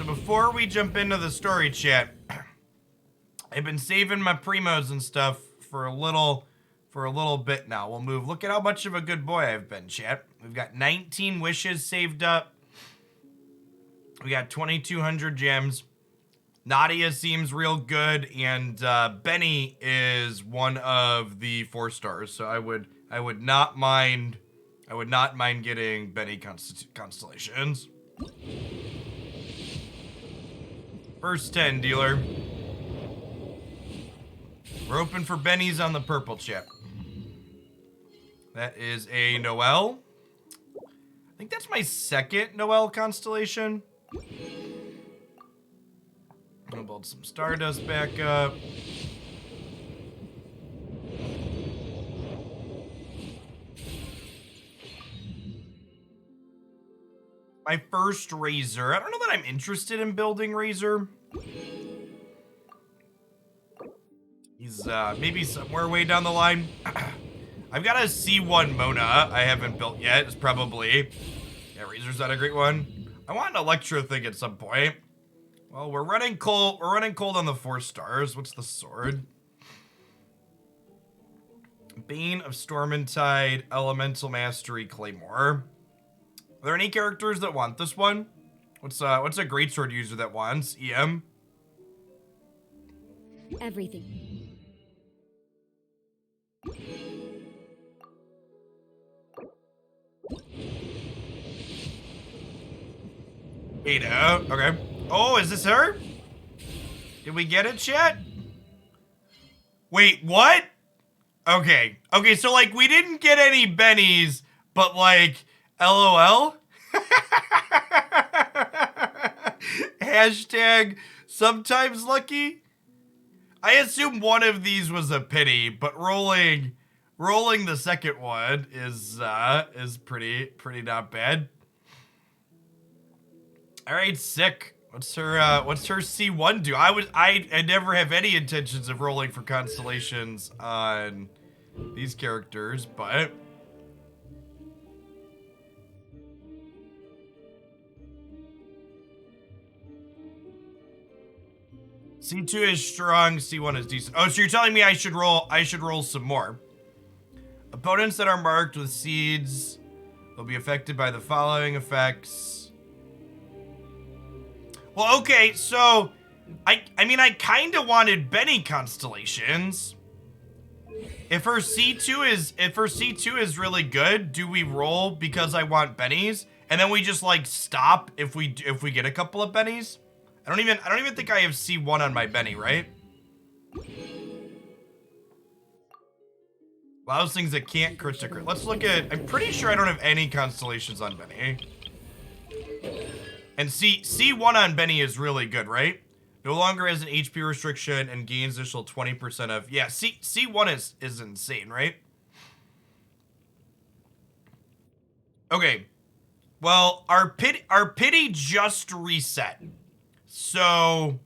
so before we jump into the story, chat, I've been saving my primos and stuff for a little bit now. We'll move. Look at how much of a good boy I've been, chat. We've got 19 wishes saved up. We got 2,200 gems. Nadia seems real good, and Benny is one of the 4 stars. So I would not mind getting Benny constellations. First 10, dealer. We're open for Benny's on the purple chip. That is a Noelle. I think that's my second Noelle constellation. I'm gonna build some Stardust back up. My first Razor. I don't know that I'm interested in building Razor. He's maybe somewhere way down the line. I've got a C1 Mona I haven't built yet. It's probably... Yeah, Razor's not a great one. I want an Electro thing at some point. Well, we're running cold. We're running cold on the 4 stars. What's the sword? Bane of Stormintide, Elemental Mastery, Claymore. Are there any characters that want this one? What's a greatsword user that wants EM? Everything. Ada. Okay. Oh, is this her? Did we get it, chat? Wait, what? Okay. Okay, so, like, we didn't get any bennies, but, like, LOL? Hashtag sometimes lucky? I assume one of these was a pity, but rolling the second one is pretty not bad. All right, sick. What's her C1 do? I never have any intentions of rolling for constellations on these characters, but C2 is strong, C1 is decent. Oh, so you're telling me I should roll some more. Opponents that are marked with seeds will be affected by the following effects. Well, okay, so I mean I kind of wanted Benny constellations. If her C2 is really good, do we roll because I want Bennies, and then we just like stop if we get a couple of Bennies? I don't even think I have C1 on my Benny, right? Allows things that can't crit to crit. Let's look at. I'm pretty sure I don't have any constellations on Benny. And C1 on Benny is really good, right? No longer has an HP restriction and gains additional 20% of... Yeah, C1 is insane, right? Okay. Well, our pity just reset. So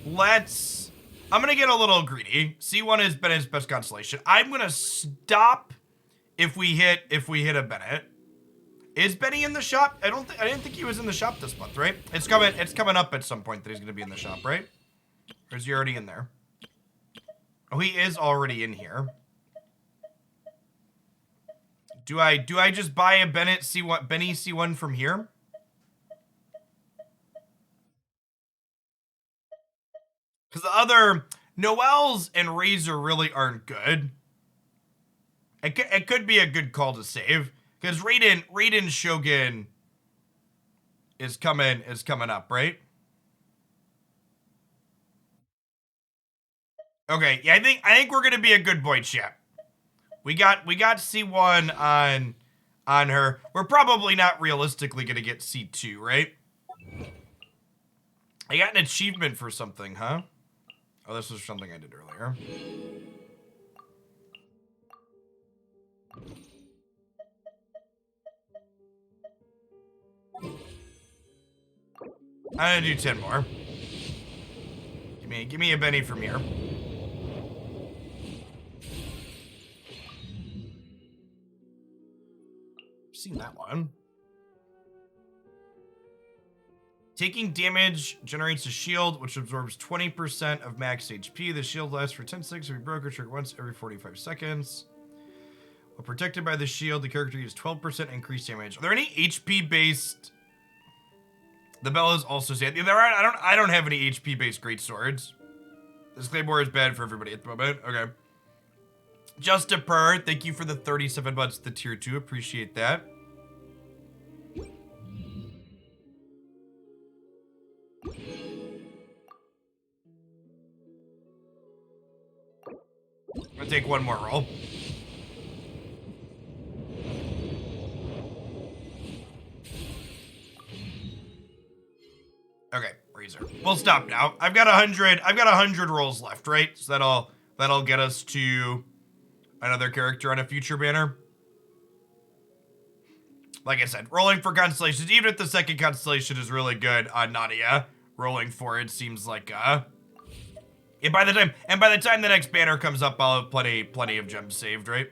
let's... I'm going to get a little greedy. C1 has been his best constellation. I'm going to stop if we hit a Bennett. Is Benny in the shop? I didn't think he was in the shop this month, right? It's coming up at some point that he's gonna be in the shop, right? Or is he already in there? Oh, he is already in here. Do I just buy a Benny C1 from here? Because the other Noelle's and Razor really aren't good. It could be a good call to save. Because Raiden Shogun is coming up, right? Okay, yeah, I think we're gonna be a good boy, chat. We got C1 on her. We're probably not realistically gonna get C2, right? I got an achievement for something, huh? Oh, this was something I did earlier. I'm gonna do 10 more. Give me a Benny from here. Seen that one. Taking damage generates a shield, which absorbs 20% of max HP. The shield lasts for 10 seconds. If you broke or trigger once every 45 seconds. While protected by the shield, the character gets 12% increased damage. Are there any HP-based... The bell is also sad. Yeah, I don't have any HP-based great swords. This claymore is bad for everybody at the moment. Okay. Just a purr. Thank you for the 37 months to the tier 2. Appreciate that. I'm gonna take one more roll. Okay, Razor. We'll stop now. I've got 100 rolls left, right? So that'll get us to another character on a future banner. Like I said, rolling for constellations, even if the second constellation is really good on Nadia, rolling for it seems like and by the time the next banner comes up, I'll have plenty of gems saved, right?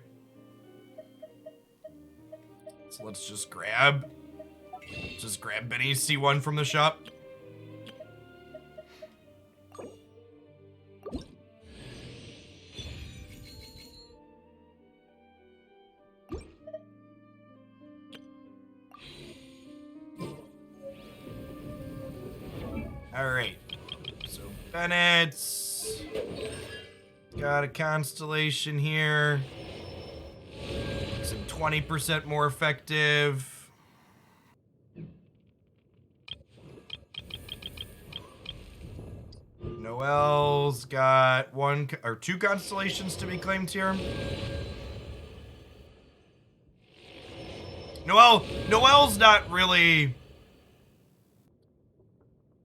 So let's just grab Benny's C1 from the shop. All right, so Bennett's got a constellation here. Makes him 20% more effective. Noelle's got one or two constellations to be claimed here. Noelle's not really...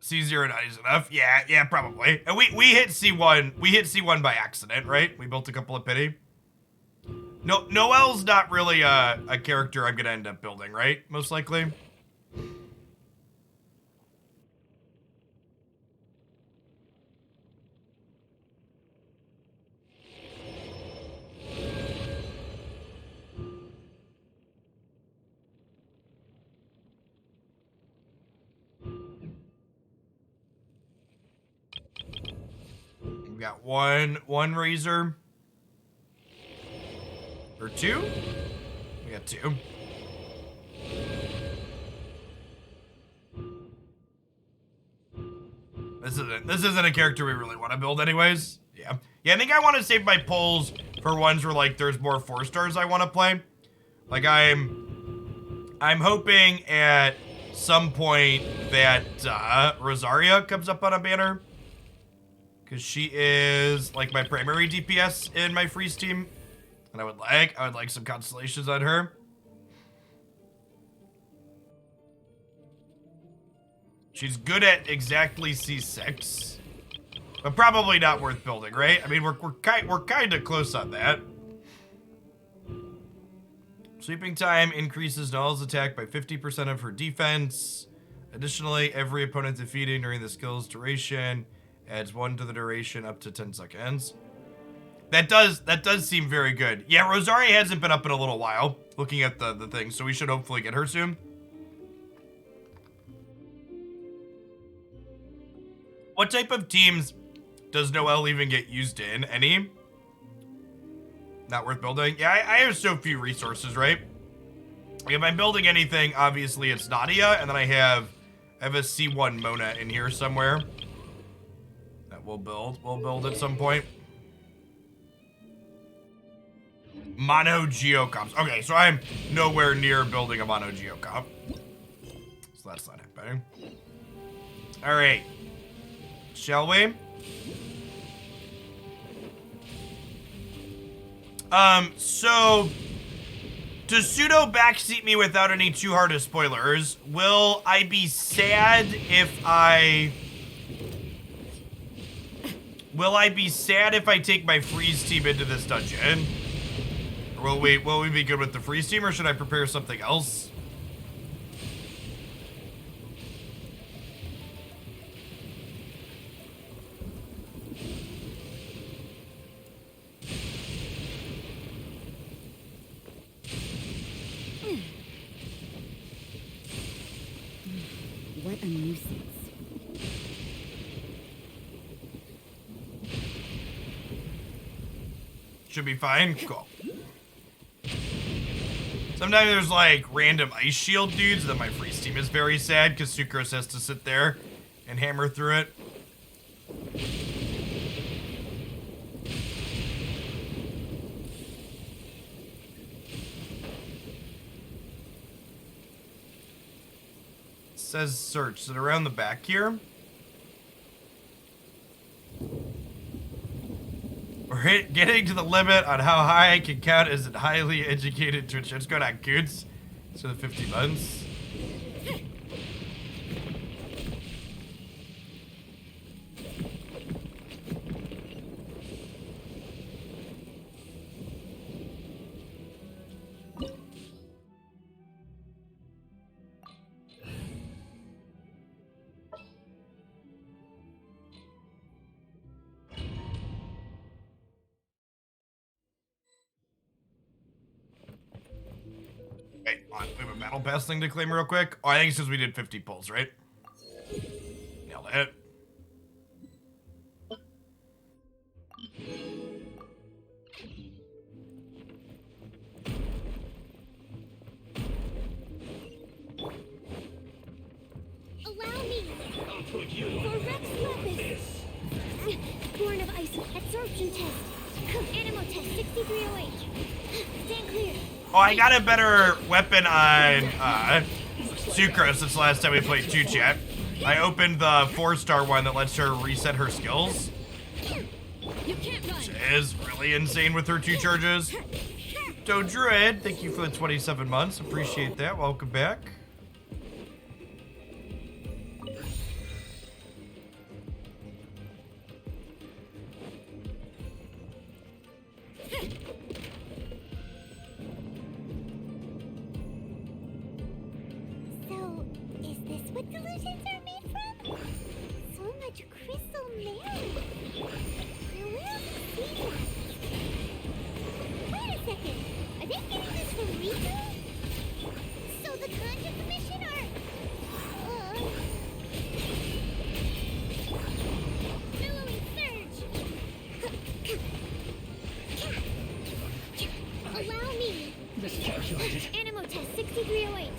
C0 not easy enough. Yeah, probably. And we hit C1. We hit C1 by accident, right? We built a couple of pity. No, Noelle's not really a character I'm gonna end up building, right? Most likely. We got one Razor. Or two? We got two. This isn't a character we really want to build anyways. Yeah, I think I want to save my pulls for ones where like there's more 4 stars I want to play. Like I'm hoping at some point that Rosaria comes up on a banner. Because she is like my primary DPS in my freeze team. And I would like some constellations on her. She's good at exactly C6. But probably not worth building, right? I mean, we're kind of close on that. Sweeping time increases Noelle's attack by 50% of her defense. Additionally, every opponent defeated during the skill's duration adds 1 to the duration up to 10 seconds. That does seem very good. Yeah, Rosaria hasn't been up in a little while, looking at the thing, so we should hopefully get her soon. What type of teams does Noelle even get used in? Any? Not worth building? Yeah, I have so few resources, right? Like if I'm building anything, obviously it's Nadia, and then I have a C1 Mona in here somewhere. That we'll build at some point. Mono Geocomps. Okay, so I'm nowhere near building a Mono Geocomp. So that's not happening. Alright. Shall we? So to pseudo backseat me without any too hard of spoilers, will I be sad if I take my freeze team into this dungeon? Or will we be good with the freeze team, or should I prepare something else? What a nuisance. Should be fine. Cool. Sometimes there's like random ice shield dudes, then my freeze team is very sad because Sucrose has to sit there and hammer through it. It says search. Is it around the back here? We're getting to the limit on how high I can count as a highly educated Twitch. Let's go down, Coots. So the 50 months. Wait, we have a battle pass thing to claim real quick. Oh, I think it's because we did 50 pulls, right? Nailed it. Allow me. For Rex Lapis. Born of Ice Absorption Test. Animal Test 6308. Stand clear. Oh, I got a better weapon on Sucrose since the last time we played 2-chat. I opened the 4-star one that lets her reset her skills. You can't run. Which is really insane with her 2 charges. So Druid, thank you for the 27 months. Appreciate that. Welcome back. So, is this what delusions are made from? So much crystal merit. Now where else have I seen that? Wait a second. Are they getting this from Rico? So the Conjure Commission are... Billowing Surge. Allow me. Animal Test 6308.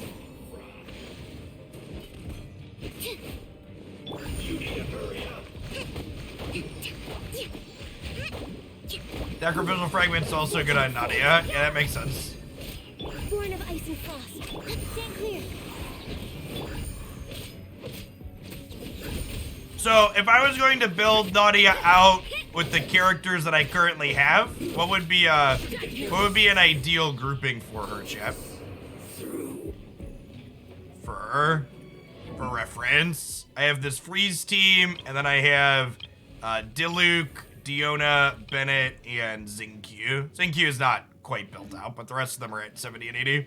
Sacrificial Fragment's also good on Nadia. Yeah, that makes sense. Born of Ice and Frost. Stand clear. So, if I was going to build Nadia out with the characters that I currently have, what would be an ideal grouping for her, chat? For reference, I have this freeze team, and then I have Diluc, Diona, Bennett, and Xingqiu. Xingqiu is not quite built out, but the rest of them are at 70 and 80.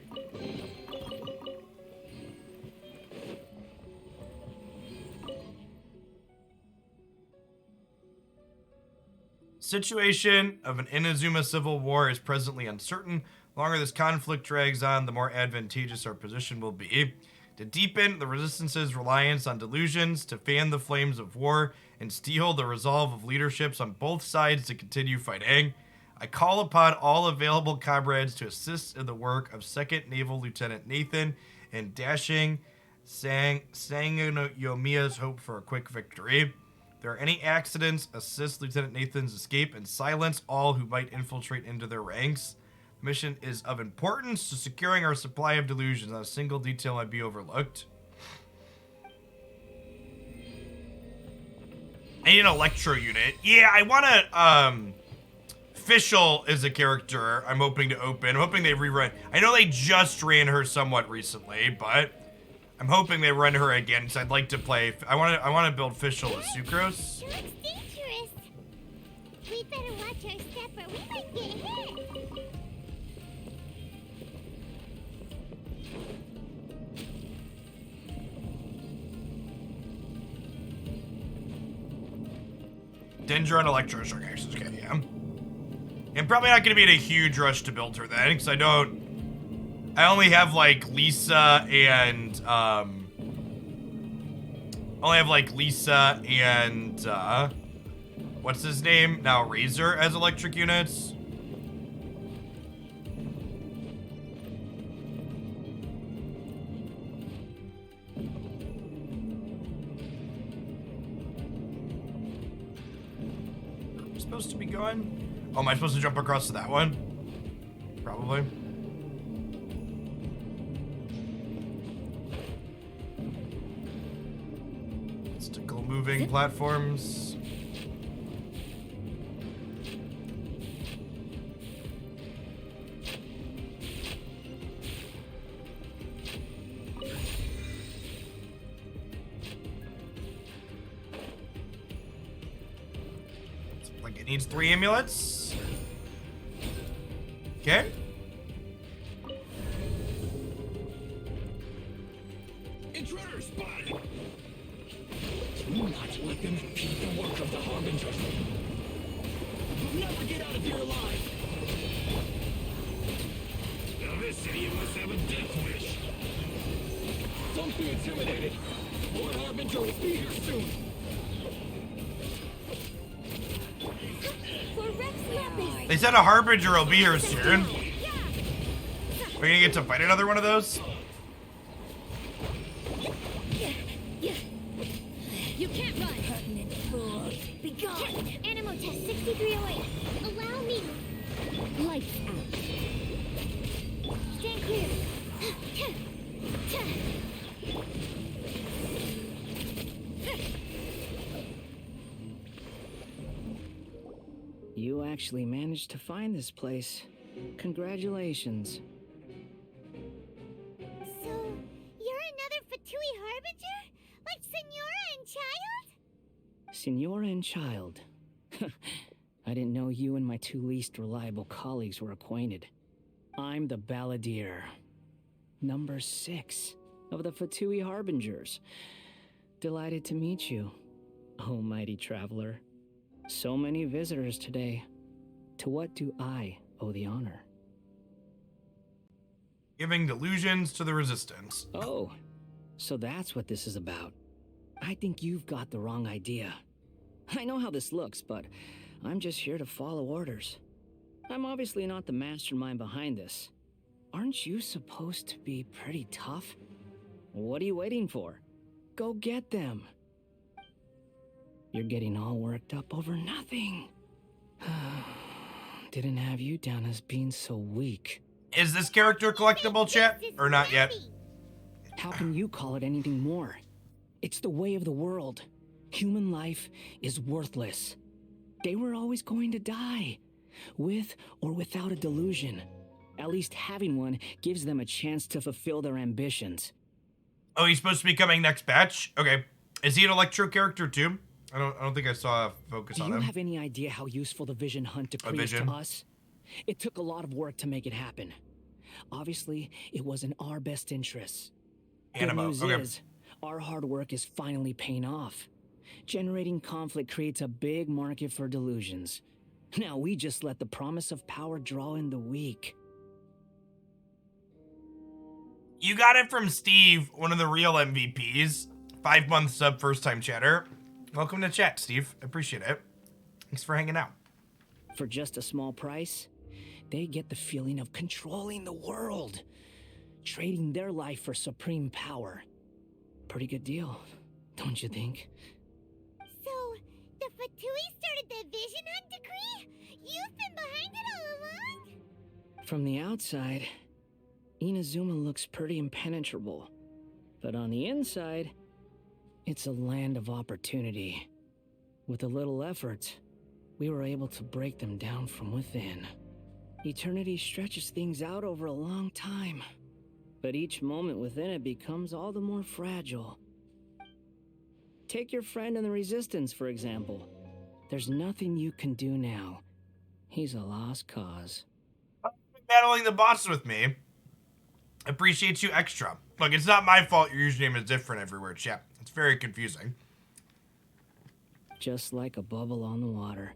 Situation of an Inazuma civil war is presently uncertain. The longer this conflict drags on, the more advantageous our position will be. To deepen the resistance's reliance on delusions, to fan the flames of war, and steel the resolve of leaderships on both sides to continue fighting, I call upon all available comrades to assist in the work of 2nd Naval Lieutenant Nathan in dashing Sangoyomiya's hope for a quick victory. If there are any accidents, assist Lieutenant Nathan's escape and silence all who might infiltrate into their ranks. The mission is of importance to securing our supply of delusions. Not a single detail might be overlooked. I need an Electro unit. Yeah, I want to, Fischl is a character I'm hoping to open. I'm hoping they rerun. I know they just ran her somewhat recently, but I'm hoping they run her again because I'd like to play. I want to build Fischl with Sucrose. She looks dangerous. We better watch our step or we might get hit. Dendron Electroshock Axis, okay, yeah. I'm probably not going to be in a huge rush to build her then, because I only have, like, Lisa and, what's his name? Now Razor as electric units. supposed to be going? Oh, am I supposed to jump across to that one? Probably. Stickle moving platforms. Like it needs 3 amulets. Okay. Intruder spotted! Do not let them impede the work of the Harbingers. You'll never get out of here alive! Now this idiot must have a death wish. Don't be intimidated. Lord Harbinger will be here soon. For Rex Lapis. They said a Harbinger will be here soon. We're gonna get to fight another one of those? You can't run. Pertinent fool. Be gone. Animal test 6308. Allow me. Lights out. Stand clear. You actually managed to find this place. Congratulations. So, you're another Fatui Harbinger? Like Senora and Child? Senora and Child. I didn't know you and my 2 least reliable colleagues were acquainted. I'm the Balladeer. Number 6 of the Fatui Harbingers. Delighted to meet you, oh mighty traveler. So many visitors today. To what do I owe the honor? Giving delusions to the resistance. Oh, so that's what this is about. I think you've got the wrong idea. I know how this looks, but I'm just here to follow orders. I'm obviously not the mastermind behind this. Aren't you supposed to be pretty tough? What are you waiting for? Go get them. You're getting all worked up over nothing. Didn't have you down as being so weak. Is this character collectible, chat? Or not yet? How can you call it anything more? It's the way of the world. Human life is worthless. They were always going to die, with or without a delusion. At least having one gives them a chance to fulfill their ambitions. Oh, he's supposed to be coming next batch? Okay. Is he an Electro character too? I don't think I saw a focus on Do him. you have any idea how useful the Vision Hunt decree is to us? It took a lot of work to make it happen. Obviously, it was in our best interests. Good news is, our hard work is finally paying off. Generating conflict creates a big market for delusions. Now we just let the promise of power draw in the weak. You got it from Steve, one of the real MVPs. 5-month sub, first time chatter. Welcome to chat, Steve. Appreciate it. Thanks for hanging out. For just a small price, they get the feeling of controlling the world. Trading their life for supreme power. Pretty good deal, don't you think? So, the Fatui started the Vision Hunt decree? You've been behind it all along? From the outside, Inazuma looks pretty impenetrable. But on the inside, it's a land of opportunity. With a little effort, we were able to break them down from within. Eternity stretches things out over a long time, but each moment within it becomes all the more fragile. Take your friend in the Resistance, for example. There's nothing you can do now. He's a lost cause. Battling the boss with me. Appreciate you extra. Look, it's not my fault your username is different everywhere, chat. It's very confusing. Just like a bubble on the water.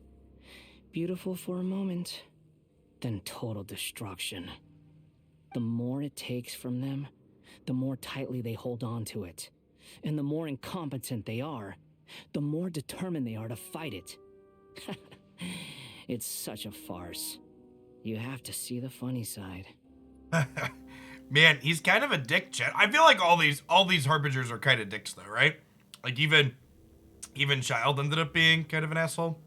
Beautiful for a moment, then total destruction. The more it takes from them, the more tightly they hold on to it. And the more incompetent they are, the more determined they are to fight it. It's such a farce. You have to see the funny side. Man, he's kind of a dick, chat. I feel like all these harbingers are kind of dicks though, right? Like even Child ended up being kind of an asshole.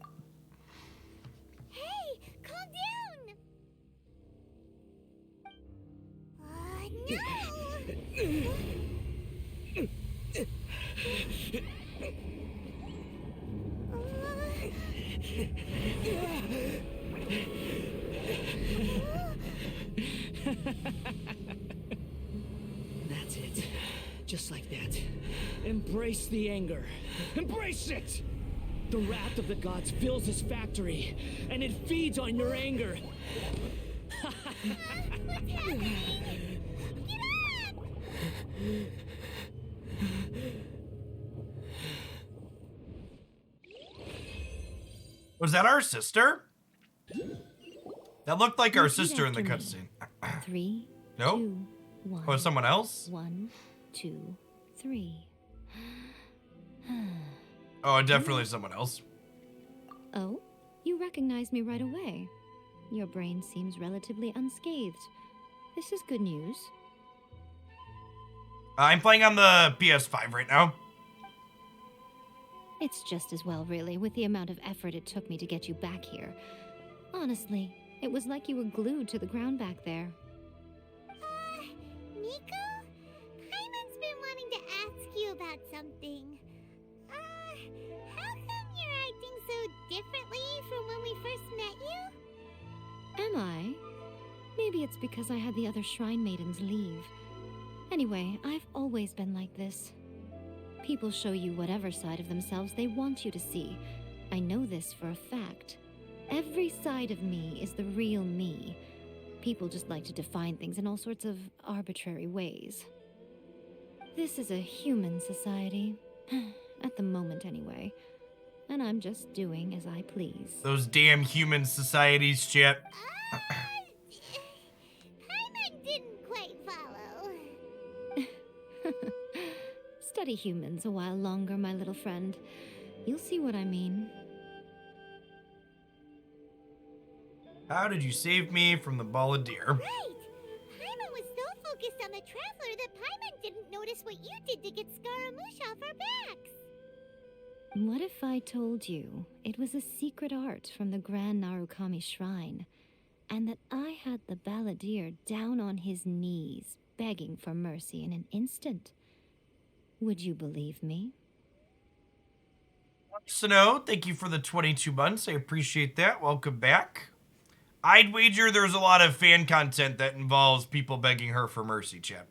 That's it. Just like that. Embrace the anger. Embrace it! The wrath of the gods fills this factory, and it feeds on your anger. What's happening? Get up! Was that our sister? That looked like our sister in the Repeat after cutscene. 3, Nope. 2, 1. Oh, it's someone else? 1, 2, 3. Oh, definitely someone else. Oh, you recognize me right away. Your brain seems relatively unscathed. This is good news. I'm playing on the PS5 right now. It's just as well, really, with the amount of effort it took me to get you back here. Honestly, it was like you were glued to the ground back there. Nico? Paimon's been wanting to ask you about something. How come you're acting so differently from when we first met you? Am I? Maybe it's because I had the other Shrine Maidens leave. Anyway, I've always been like this. People show you whatever side of themselves they want you to see. I know this for a fact. Every side of me is the real me. People just like to define things in all sorts of arbitrary ways. This is a human society. At the moment, anyway. And I'm just doing as I please. Those damn human societies, chat. Paimon didn't quite follow. Study humans a while longer, my little friend. You'll see what I mean. How did you save me from the ball of deer? Right! Paimon was so focused on the Traveler that Paimon didn't notice what you did to get Scaramouche off our backs. What if I told you it was a secret art from the Grand Narukami Shrine, and that I had the balladeer down on his knees, begging for mercy in an instant? Would you believe me? Snow, thank you for the 22 months. I appreciate that. Welcome back. I'd wager there's a lot of fan content that involves people begging her for mercy, chat.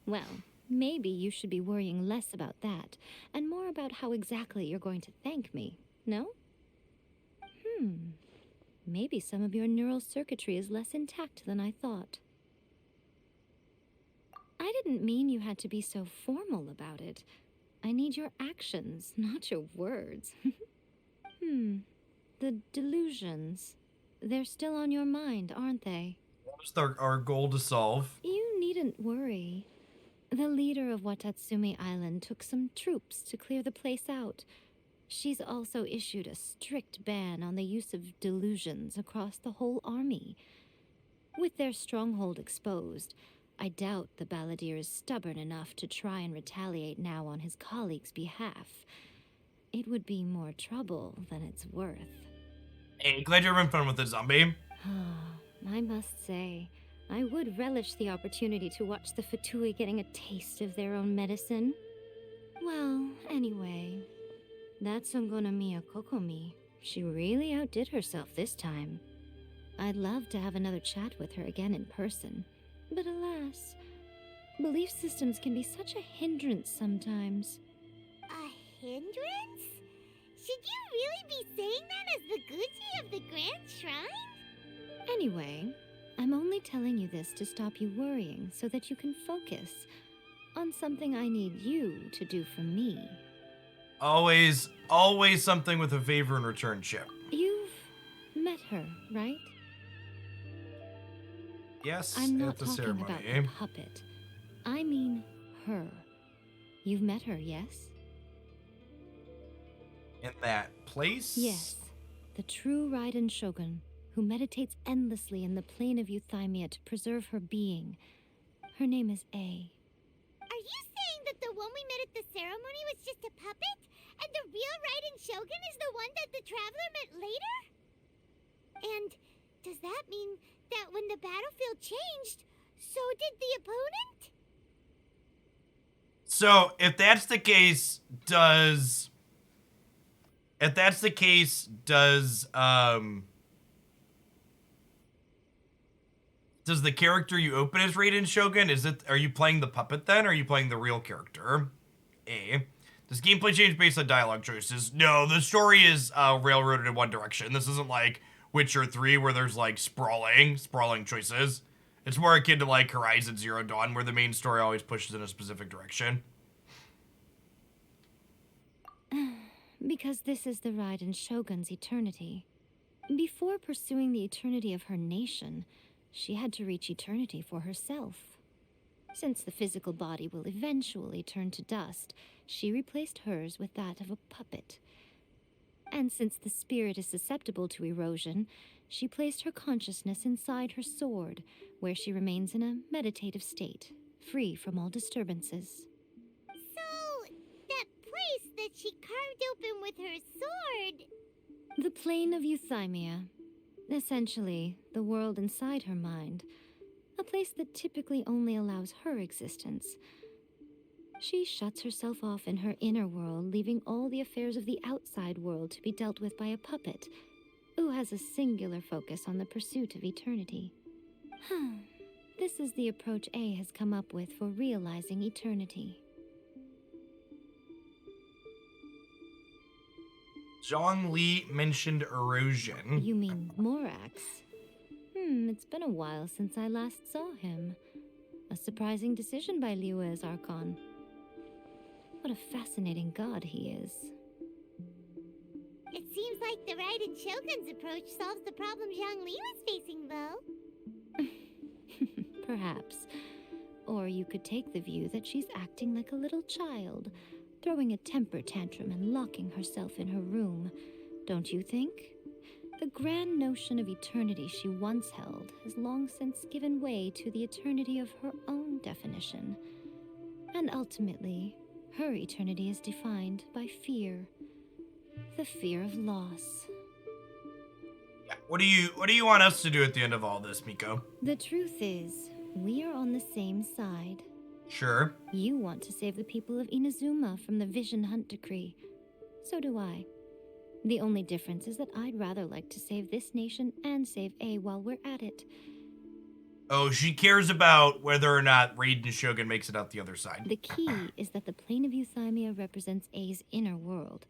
Well, maybe you should be worrying less about that, and more about how exactly you're going to thank me, no? Maybe some of your neural circuitry is less intact than I thought. I didn't mean you had to be so formal about it. I need your actions, not your words. The delusions. They're still on your mind, aren't they? What was our goal to solve? You needn't worry. The leader of Watatsumi Island took some troops to clear the place out. She's also issued a strict ban on the use of delusions across the whole army. With their stronghold exposed, I doubt the balladeer is stubborn enough to try and retaliate now on his colleagues' behalf. It would be more trouble than it's worth. Hey, glad you're having fun with the zombie. I must say, I would relish the opportunity to watch the Fatui getting a taste of their own medicine. Well, anyway, that's Songonomiya Kokomi. She really outdid herself this time. I'd love to have another chat with her again in person. But alas, belief systems can be such a hindrance sometimes. A hindrance? Should you really be saying that as the Gucci of the Grand Shrine? Anyway, I'm only telling you this to stop you worrying so that you can focus on something I need you to do for me. Always something with a favor in return, Chip. You've met her, right? Yes, I'm not at the talking ceremony. about the puppet. I mean her. You've met her, yes? In that place? Yes. The true Raiden Shogun, who meditates endlessly in the plane of Euthymia to preserve her being. Her name is A. Are you saying that the one we met at the ceremony was just a puppet? And the real Raiden Shogun is the one that the Traveler met later? And does that mean that when the battlefield changed, so did the opponent? So if that's the case, does does the character you open as Raiden Shogun, are you playing the puppet then, or are you playing the real character? A. Does gameplay change based on dialogue choices? No, the story is railroaded in one direction. This isn't like Witcher 3 where there's like sprawling choices. It's more akin to like Horizon Zero Dawn where the main story always pushes in a specific direction. Because this is the Raiden Shogun's eternity. Before pursuing the eternity of her nation, she had to reach eternity for herself. Since the physical body will eventually turn to dust, she replaced hers with that of a puppet. And since the spirit is susceptible to erosion, she placed her consciousness inside her sword, where she remains in a meditative state, free from all disturbances. So, that place that she carved open with her sword... The plane of euthymia. Essentially, the world inside her mind. A place that typically only allows her existence. She shuts herself off in her inner world, leaving all the affairs of the outside world to be dealt with by a puppet, who has a singular focus on the pursuit of eternity. This is the approach A has come up with for realizing eternity. Zhongli mentioned erosion. You mean Morax? It's been a while since I last saw him. A surprising decision by Liyue's Archon. What a fascinating god he is. It seems like the Raiden Shogun's approach solves the problem Zhongli was facing, though. Perhaps. Or you could take the view that she's acting like a little child, throwing a temper tantrum and locking herself in her room. Don't you think? The grand notion of eternity she once held has long since given way to the eternity of her own definition. And ultimately, her eternity is defined by fear. The fear of loss. Yeah. What do you want us to do at the end of all this, Miko? The truth is, we are on the same side. Sure. You want to save the people of Inazuma from the Vision Hunt Decree. So do I. The only difference is that I'd rather like to save this nation and save A while we're at it. Oh, she cares about whether or not Raiden Shogun makes it out the other side. The key is that the plane of euthymia represents A's inner world.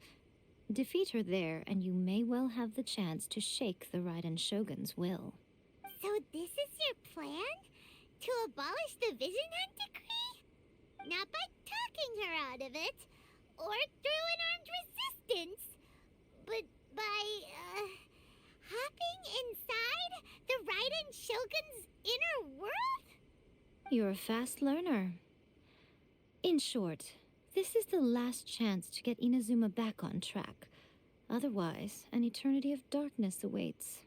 Defeat her there, and you may well have the chance to shake the Raiden Shogun's will. So this is your plan? To abolish the Vision Hunt Decree? Not by talking her out of it, or through an armed resistance, but by, hopping inside the Raiden Shogun's inner world? You're a fast learner. In short, this is the last chance to get Inazuma back on track. Otherwise, an eternity of darkness awaits.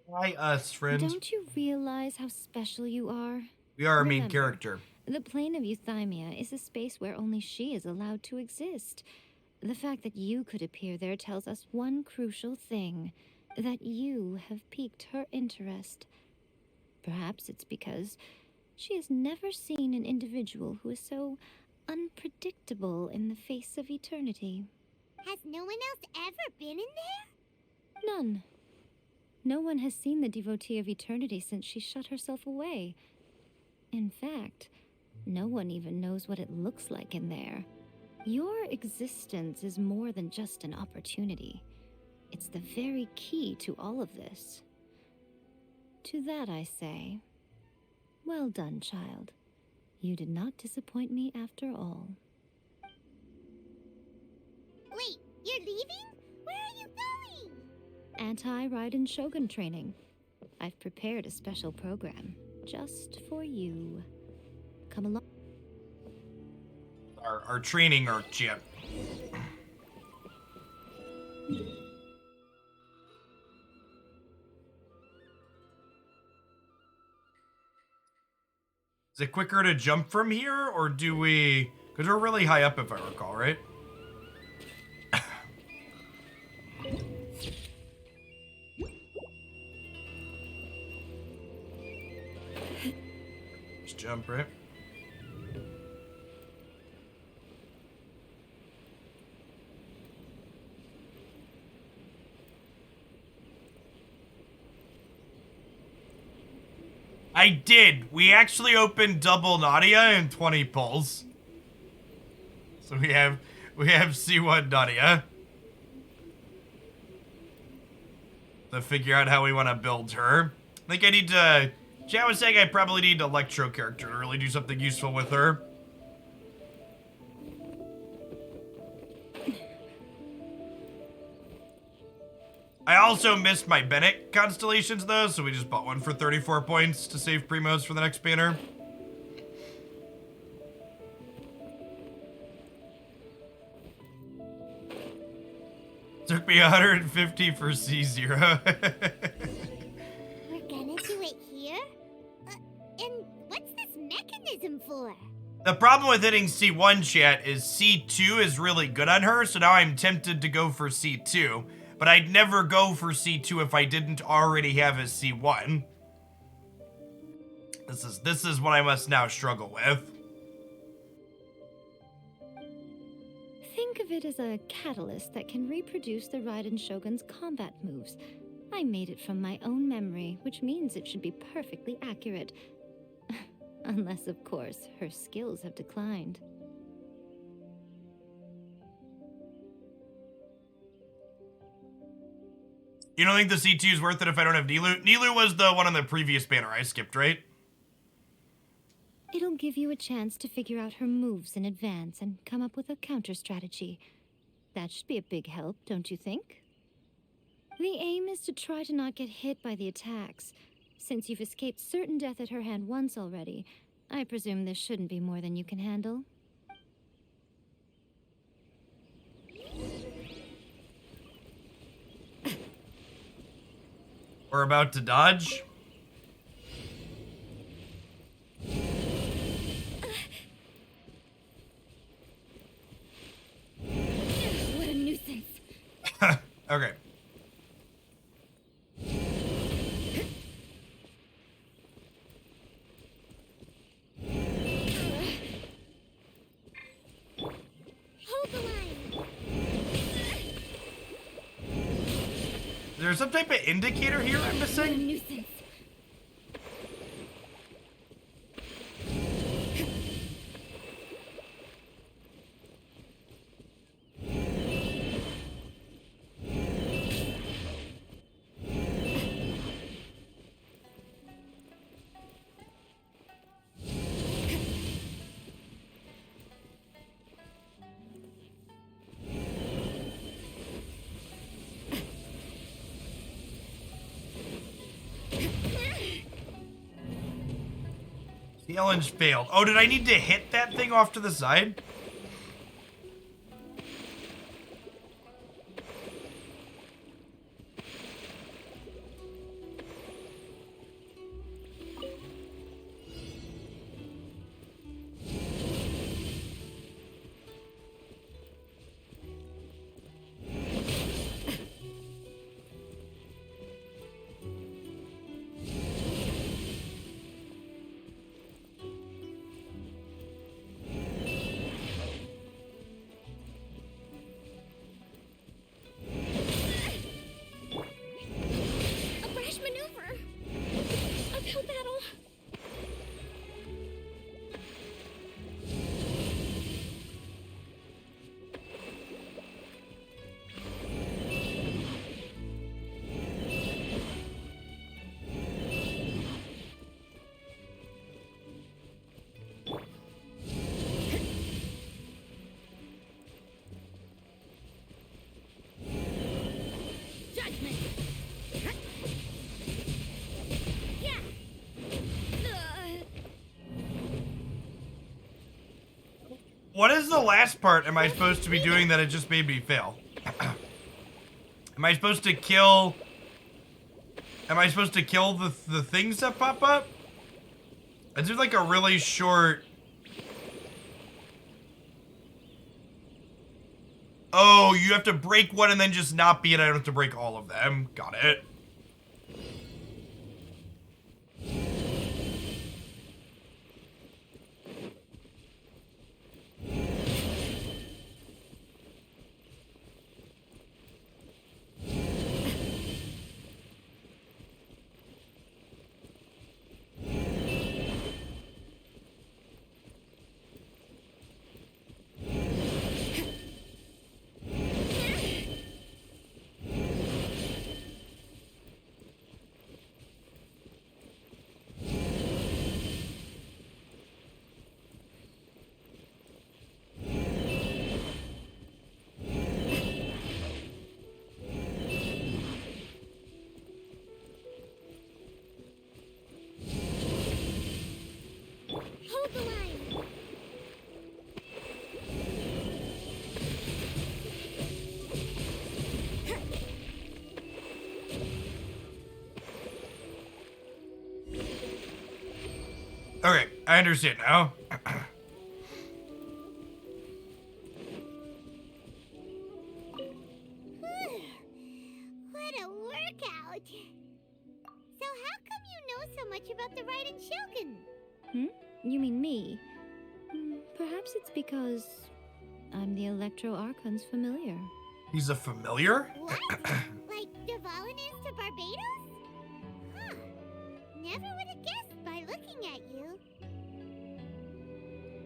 Why us, friends? Don't you realize how special you are? We are our main Remember, character. The plane of euthymia is a space where only she is allowed to exist. The fact that you could appear there tells us one crucial thing, that you have piqued her interest. Perhaps it's because she has never seen an individual who is so unpredictable in the face of eternity. Has no one else ever been in there? None. No one has seen the devotee of eternity since she shut herself away. In fact, no one even knows what it looks like in there. Your existence is more than just an opportunity. It's the very key to all of this. To that I say, well done, child. You did not disappoint me after all. Wait, you're leaving? Where are you going? Anti-Raiden Shogun training. I've prepared a special program just for you. Come along. Our training arc, Chip. Is it quicker to jump from here, or do we... Because we're really high up, if I recall, right? Just jump, right? I did. We actually opened double Nadia and 20 pulls. So we have C1 Nadia. To figure out how we want to build her. I think I need to... Chat was saying I probably need an Electro character to really do something useful with her. I also missed my Bennett constellations though, so we just bought one for 34 points to save Primos for the next banner. Took me 150 for C0. We're gonna do it here? And what's this mechanism for? The problem with hitting C1, chat, is C2 is really good on her, so now I'm tempted to go for C2. But I'd never go for C2 if I didn't already have a C1. This is what I must now struggle with. Think of it as a catalyst that can reproduce the Raiden Shogun's combat moves. I made it from my own memory, which means it should be perfectly accurate. Unless, of course, her skills have declined. You don't think the C2 is worth it if I don't have Nilu? Nilu was the one on the previous banner I skipped, right? It'll give you a chance to figure out her moves in advance and come up with a counter strategy. That should be a big help, don't you think? The aim is to try to not get hit by the attacks. Since you've escaped certain death at her hand once already, I presume this shouldn't be more than you can handle. We're about to dodge. What a nuisance. Okay. Hold the line. Is there some type of indicator here I'm What a missing? nuisance. The Ellenge failed. Oh, did I need to hit that thing off to the side? A brash maneuver. Uphill battle. Judgment. Yeah. What is the last part am I supposed to be doing that it just made me fail? Am I supposed to kill... Am I supposed to kill the things that pop up? Is there like a really short... Oh, you have to break one and then just not be it. I don't have to break all of them. Got it. Okay, I understand now. What a workout! So how come you know so much about the Raiden Shogun? You mean me? Perhaps it's because I'm the Electro Archon's familiar. He's a familiar? What? Like Dvalin is to Barbados? Huh. Never would have guessed by looking at you.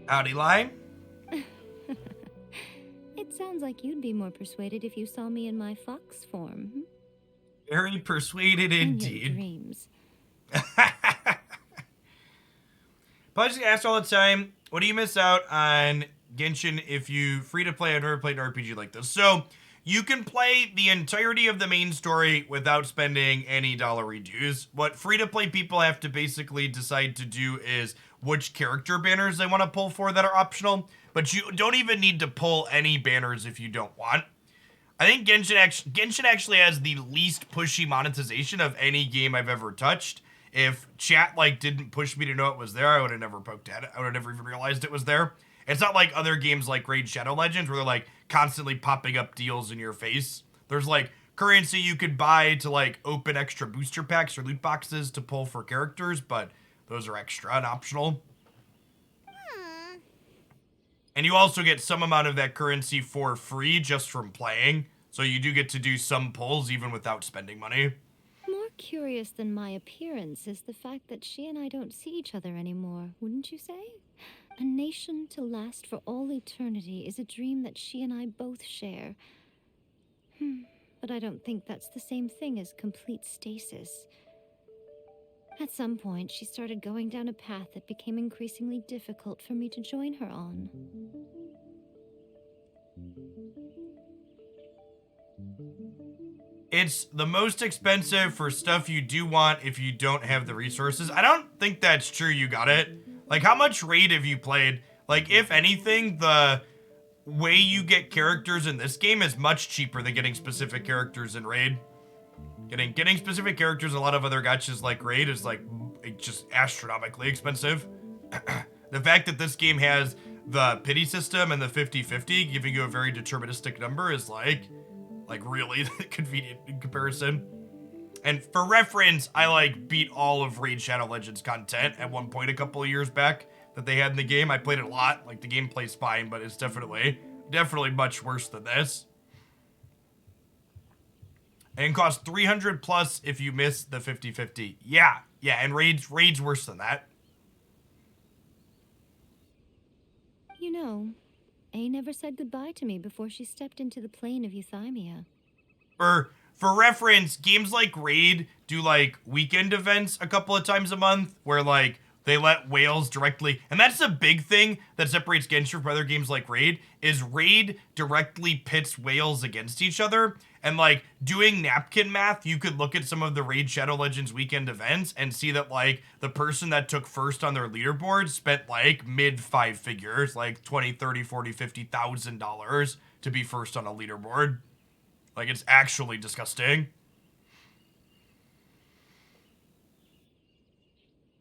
Howdy, line. It sounds like you'd be more persuaded if you saw me in my fox form. Very persuaded In your indeed. dreams. Plus, asked all the time, what do you miss out on Genshin if you free to play? I've never played an RPG like this. So you can play the entirety of the main story without spending any dollary dues. What free to play people have to basically decide to do is which character banners they want to pull for that are optional. But you don't even need to pull any banners if you don't want. I think Genshin actually has the least pushy monetization of any game I've ever touched. If chat didn't push me to know it was there, I would have never poked at it. I would have never even realized it was there. It's not like other games like Raid Shadow Legends where they're constantly popping up deals in your face. There's currency you could buy to open extra booster packs or loot boxes to pull for characters, but those are extra and optional. And you also get some amount of that currency for free just from playing. So you do get to do some pulls even without spending money. More curious than my appearance is the fact that she and I don't see each other anymore, wouldn't you say? A nation to last for all eternity is a dream that she and I both share. But I don't think that's the same thing as complete stasis. At some point, she started going down a path that became increasingly difficult for me to join her on. It's the most expensive for stuff you do want if you don't have the resources. I don't think that's true, you got it. How much Raid have you played? If anything, the way you get characters in this game is much cheaper than getting specific characters in Raid. Getting specific characters in a lot of other gachas like Raid is just astronomically expensive. The fact that this game has the pity system and the 50-50 giving you a very deterministic number is really convenient in comparison. And for reference, I beat all of Raid Shadow Legends content at one point a couple of years back that they had in the game. I played it a lot. The gameplay's fine, but it's definitely much worse than this. And it costs 300 plus if you miss the 50-50. Yeah, and Raid's worse than that. You know, A never said goodbye to me before she stepped into the plane of Euthymia. For reference, games like Raid do weekend events a couple of times a month where they let whales directly, and that's a big thing that separates Genshin from other games like Raid, is Raid directly pits whales against each other. And doing napkin math, you could look at some of the Raid Shadow Legends weekend events and see that the person that took first on their leaderboard spent mid five figures, $20, $30, $40, $50,000 to be first on a leaderboard. It's actually disgusting.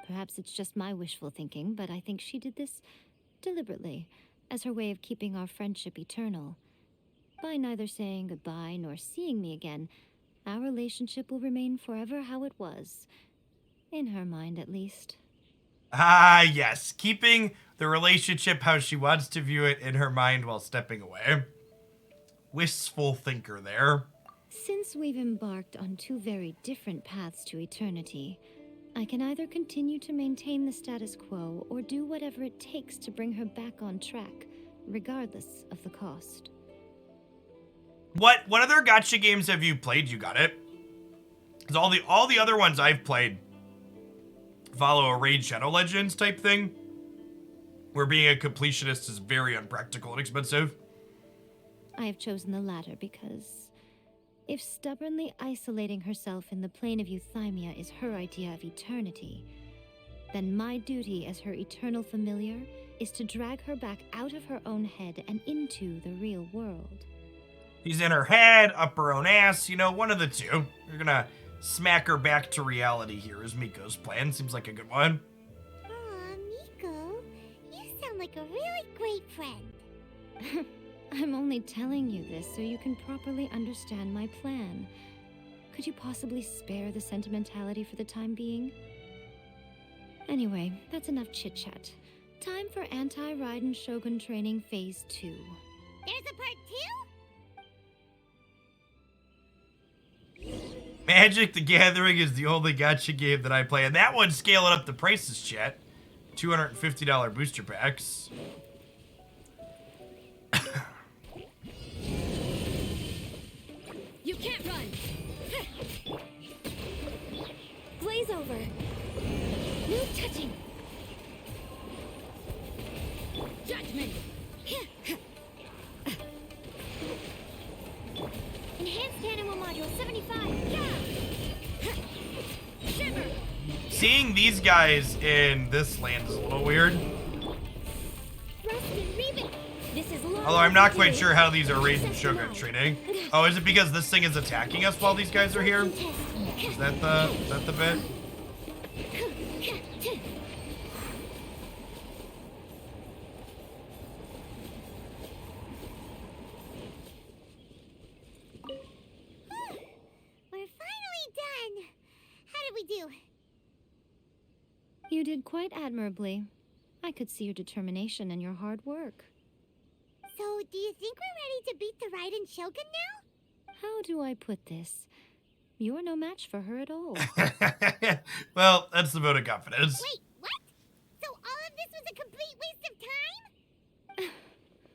Perhaps it's just my wishful thinking, but I think she did this deliberately, as her way of keeping our friendship eternal. By neither saying goodbye nor seeing me again, our relationship will remain forever how it was. In her mind, at least. Ah, yes. Keeping the relationship how she wants to view it in her mind while stepping away. Wistful thinker there. Since we've embarked on two very different paths to eternity, I can either continue to maintain the status quo or do whatever it takes to bring her back on track, regardless of the cost. What other gacha games have you played? You got it? Because all the other ones I've played follow a Raid Shadow Legends type thing, where being a completionist is very unpractical and expensive. I have chosen the latter because if stubbornly isolating herself in the plane of Euthymia is her idea of eternity, then my duty as her eternal familiar is to drag her back out of her own head and into the real world. He's in her head, up her own ass, one of the two. You're gonna smack her back to reality here is Miko's plan. Seems like a good one. Aw, a really great friend. I'm only telling you this so you can properly understand my plan. Could you possibly spare the sentimentality for the time being? Anyway, that's enough chit-chat. Time for Anti-Raiden Shogun Training Phase 2. There's a part 2? Magic the Gathering is the only gacha game that I play, and that one's scaling up the prices, chat. $250 booster packs. You can't run! Glaze over! No touching! Judgment! Enhanced Animal Module 75. Yeah! Shiver! Seeing these guys in this land is a little weird. Rust and Reven. This is long Although I'm not quite overdue. sure how these are Raiden Shogun training. Oh, is it because this thing is attacking us while these guys are here? Is that the bit? We're finally done. How did we do? You did quite admirably. I could see your determination and your hard work. So, do you think we're ready to beat the Raiden Shogun now? How do I put this? You're no match for her at all. Well, that's the vote of confidence. Wait, what? So all of this was a complete waste of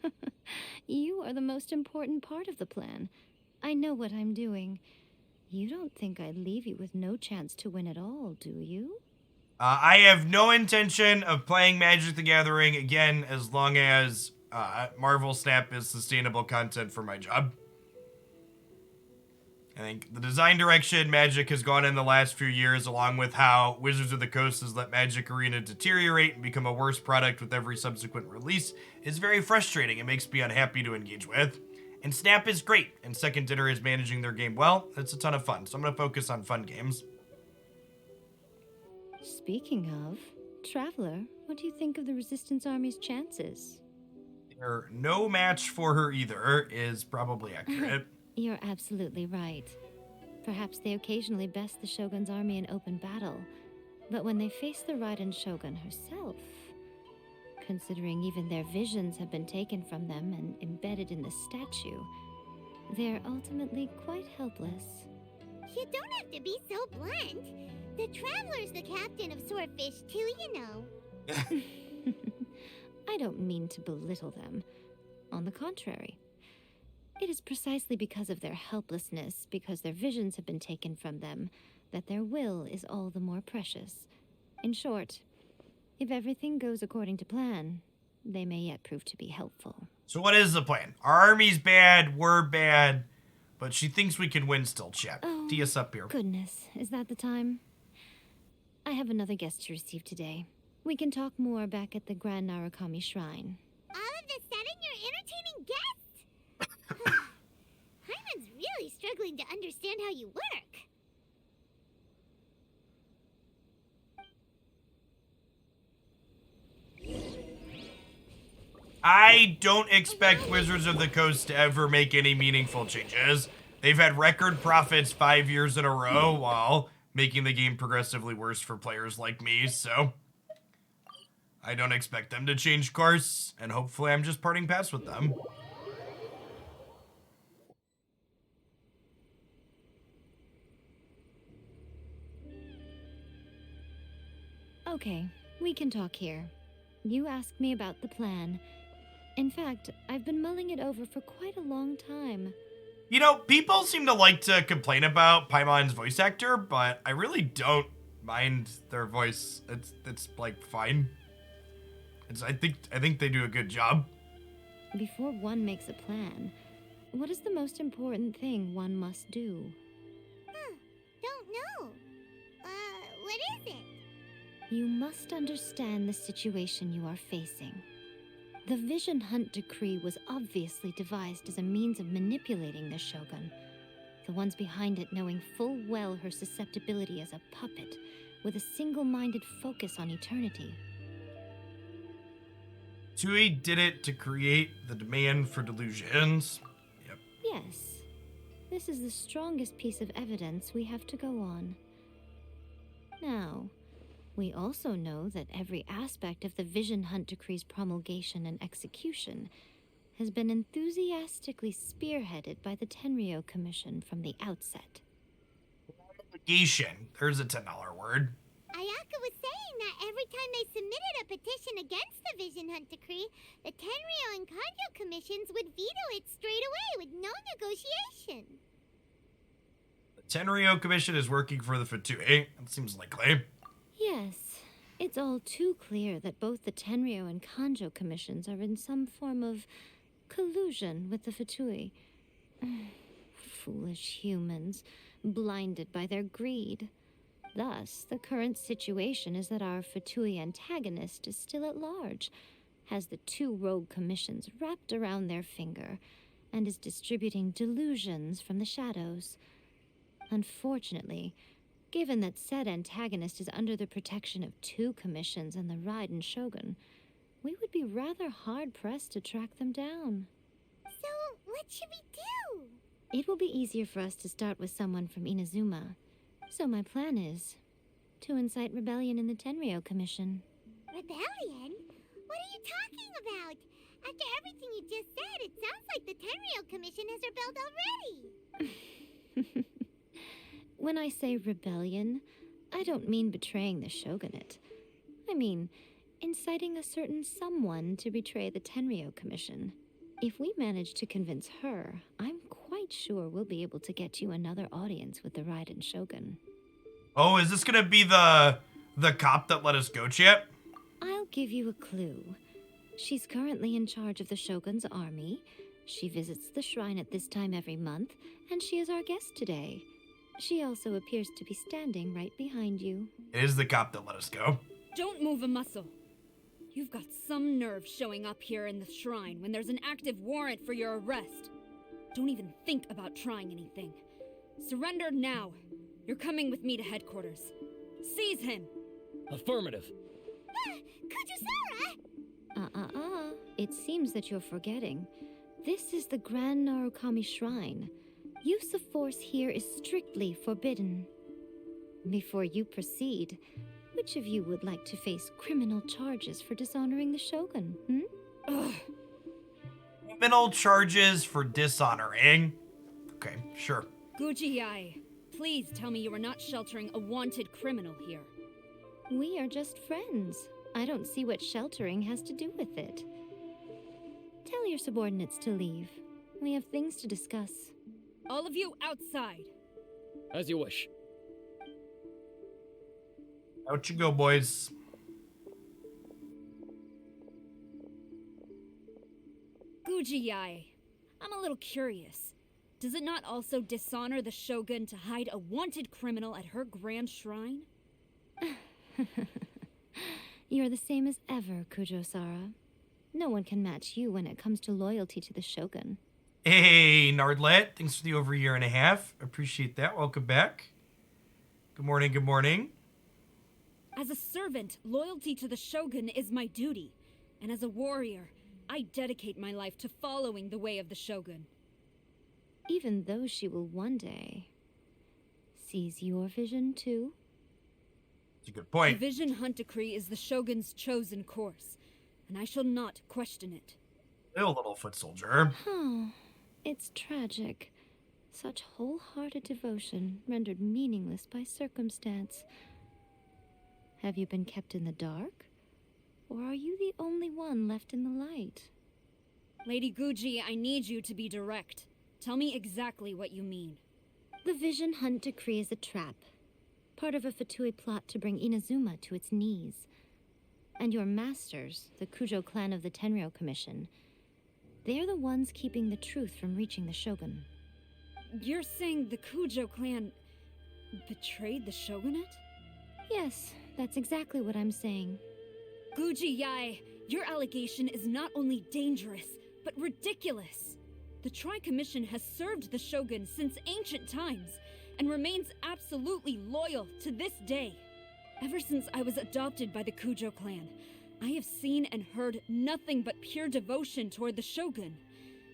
time? You are the most important part of the plan. I know what I'm doing. You don't think I'd leave you with no chance to win at all, do you? I have no intention of playing Magic the Gathering again as long as Marvel Snap is sustainable content for my job. I think the design direction Magic has gone in the last few years, along with how Wizards of the Coast has let Magic Arena deteriorate and become a worse product with every subsequent release, is very frustrating and makes me unhappy to engage with. And Snap is great, and Second Dinner is managing their game well. It's a ton of fun, so I'm going to focus on fun games. Speaking of, Traveler, what do you think of the Resistance Army's chances? They're no match for her either, is probably accurate. You're absolutely right. Perhaps they occasionally best the Shogun's army in open battle, but when they face the Raiden Shogun herself, considering even their visions have been taken from them and embedded in the statue, they're ultimately quite helpless. You don't have to be so blunt. The Traveler's the captain of Swordfish too, you know. I don't mean to belittle them. On the contrary. It is precisely because of their helplessness, because their visions have been taken from them, that their will is all the more precious. In short, if everything goes according to plan, they may yet prove to be helpful. So what is the plan? Our army's bad, we're bad, but she thinks we can win still, chat. Oh, Tee us up here. Goodness, is that the time? I have another guest to receive today. We can talk more back at the Grand Narukami Shrine. All of a sudden, you're entertaining guests? Hyman's really struggling to understand how you work. I don't expect Wizards of the Coast to ever make any meaningful changes. They've had record profits 5 years in a row while making the game progressively worse for players like me, so I don't expect them to change course, and hopefully I'm just parting paths with them. Okay, we can talk here. You asked me about the plan. In fact, I've been mulling it over for quite a long time. You know, people seem to like to complain about Paimon's voice actor, but I really don't mind their voice. It's like fine. I think they do a good job. Before one makes a plan, what is the most important thing one must do? Don't know. What is it? You must understand the situation you are facing. The Vision Hunt Decree was obviously devised as a means of manipulating the Shogun, the ones behind it knowing full well her susceptibility as a puppet, with a single-minded focus on eternity. Tui did it to create the demand for delusions. Yep. Yes. This is the strongest piece of evidence we have to go on. Now, we also know that every aspect of the Vision Hunt Decree's promulgation and execution has been enthusiastically spearheaded by the Tenryou Commission from the outset. Promulgation. There's a $10 word. Ayaka was saying that every time they submitted a petition against the Vision Hunt Decree, the Tenryou and Kanjo commissions would veto it straight away with no negotiation. The Tenryou Commission is working for the Fatui. That seems likely. Yes, it's all too clear that both the Tenryou and Kanjo commissions are in some form of collusion with the Fatui. Foolish humans, blinded by their greed. Thus, the current situation is that our Fatui antagonist is still at large, has the two rogue commissions wrapped around their finger, and is distributing delusions from the shadows. Unfortunately, given that said antagonist is under the protection of two commissions and the Raiden Shogun, we would be rather hard-pressed to track them down. So, what should we do? It will be easier for us to start with someone from Inazuma. So my plan is to incite rebellion in the Tenryou Commission. Rebellion? What are you talking about? After everything you just said, it sounds like the Tenryou Commission has rebelled already. When I say rebellion, I don't mean betraying the shogunate. I mean inciting a certain someone to betray the Tenryou Commission. If we manage to convince her, I'm quite sure we'll be able to get you another audience with the Raiden Shogun. Oh, is this gonna be the cop that let us go, chat? I'll give you a clue. She's currently in charge of the Shogun's army. She visits the shrine at this time every month, and she is our guest today. She also appears to be standing right behind you. It is the cop that let us go. Don't move a muscle. You've got some nerve showing up here in the shrine when there's an active warrant for your arrest. Don't even think about trying anything. Surrender now. You're coming with me to headquarters. Seize him! Affirmative. Kujusara! It seems that you're forgetting. This is the Grand Narukami Shrine. Use of force here is strictly forbidden. Before you proceed, which of you would like to face criminal charges for dishonoring the Shogun, Ugh. Criminal charges for dishonoring. Okay, sure. Guji-ai, please tell me you are not sheltering a wanted criminal here. We are just friends. I don't see what sheltering has to do with it. Tell your subordinates to leave. We have things to discuss. All of you outside. As you wish. Out you go, boys. Guji-ai, I'm a little curious. Does it not also dishonor the Shogun to hide a wanted criminal at her grand shrine? You're the same as ever, Kujo-sara. No one can match you when it comes to loyalty to the Shogun. Hey, Nardlet. Thanks for the over a year and a half. Appreciate that. Welcome back. Good morning, good morning. As a servant, loyalty to the Shogun is my duty. And as a warrior, I dedicate my life to following the way of the Shogun. Even though she will one day seize your vision too. That's a good The point. Vision Hunt Decree is the Shogun's chosen course, and I shall not question it. Still, little foot soldier. Oh, it's tragic. Such wholehearted devotion rendered meaningless by circumstance. Have you been kept in the dark? Or are you the only one left in the light? Lady Guji, I need you to be direct. Tell me exactly what you mean. The Vision Hunt Decree is a trap. Part of a Fatui plot to bring Inazuma to its knees. And your masters, the Kujo clan of the Tenryou Commission, they're the ones keeping the truth from reaching the Shogun. You're saying the Kujo clan betrayed the Shogunate? Yes, that's exactly what I'm saying. Guji-ai, your allegation is not only dangerous, but ridiculous. The Tri-Commission has served the Shogun since ancient times, and remains absolutely loyal to this day. Ever since I was adopted by the Kujo clan, I have seen and heard nothing but pure devotion toward the Shogun.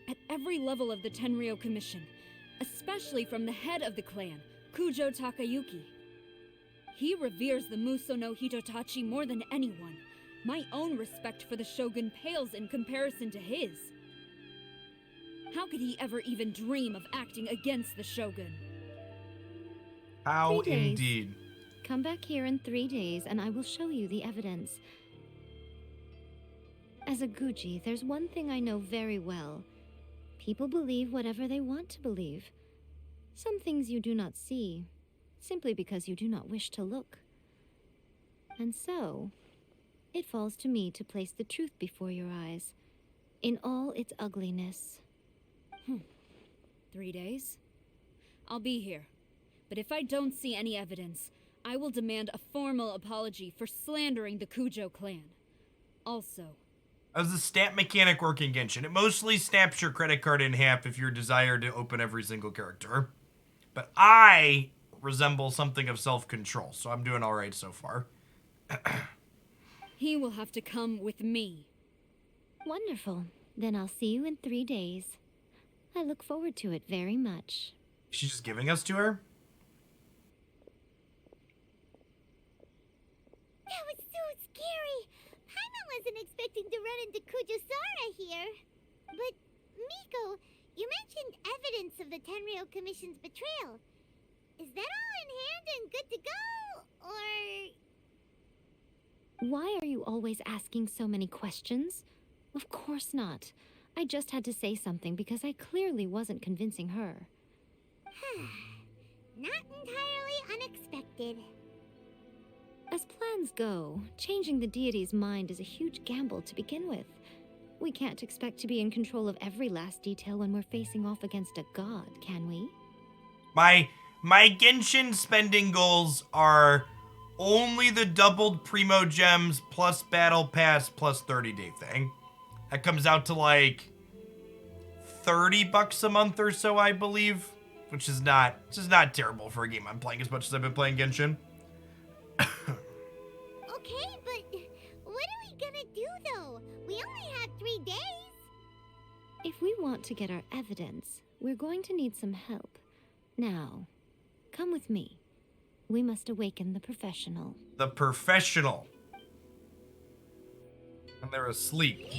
At every level of the Tenryou Commission, especially from the head of the clan, Kujo Takayuki. He reveres the Muso no Hitotachi more than anyone. My own respect for the Shogun pales in comparison to his. How could he ever even dream of acting against the Shogun? How 3 days. indeed. Come back here in 3 days and I will show you the evidence. As a Guji, there's one thing I know very well. People believe whatever they want to believe. Some things you do not see, simply because you do not wish to look. And so, it falls to me to place the truth before your eyes, in all its ugliness. 3 days? I'll be here. But if I don't see any evidence, I will demand a formal apology for slandering the Kujo clan. Also, As a stamp mechanic work in Genshin, it mostly snaps your credit card in half if you're desired to open every single character. But I resemble something of self-control, so I'm doing alright so far. he will have to come with me. Wonderful. Then I'll see you in 3 days. I look forward to it very much. She's just giving us to her? That was so scary. Paimon wasn't expecting to run into Kujosara here. But, Miko, you mentioned evidence of the Tenryou Commission's betrayal. Is that all in hand and good to go? Or... Why are you always asking so many questions? Of course not. I just had to say something because I clearly wasn't convincing her. Not entirely unexpected. As plans go, changing the deity's mind is a huge gamble to begin with. We can't expect to be in control of every last detail when we're facing off against a god, can we? My Genshin spending goals are only the doubled Primo Gems plus Battle Pass plus 30-day thing. That comes out to like $30 a month or so, I believe. Which is not terrible for a game I'm playing as much as I've been playing Genshin. Okay, but what are we gonna do though? We only have 3 days. If we want to get our evidence, we're going to need some help. Now, come with me. We must awaken the professional. The professional. And they're asleep.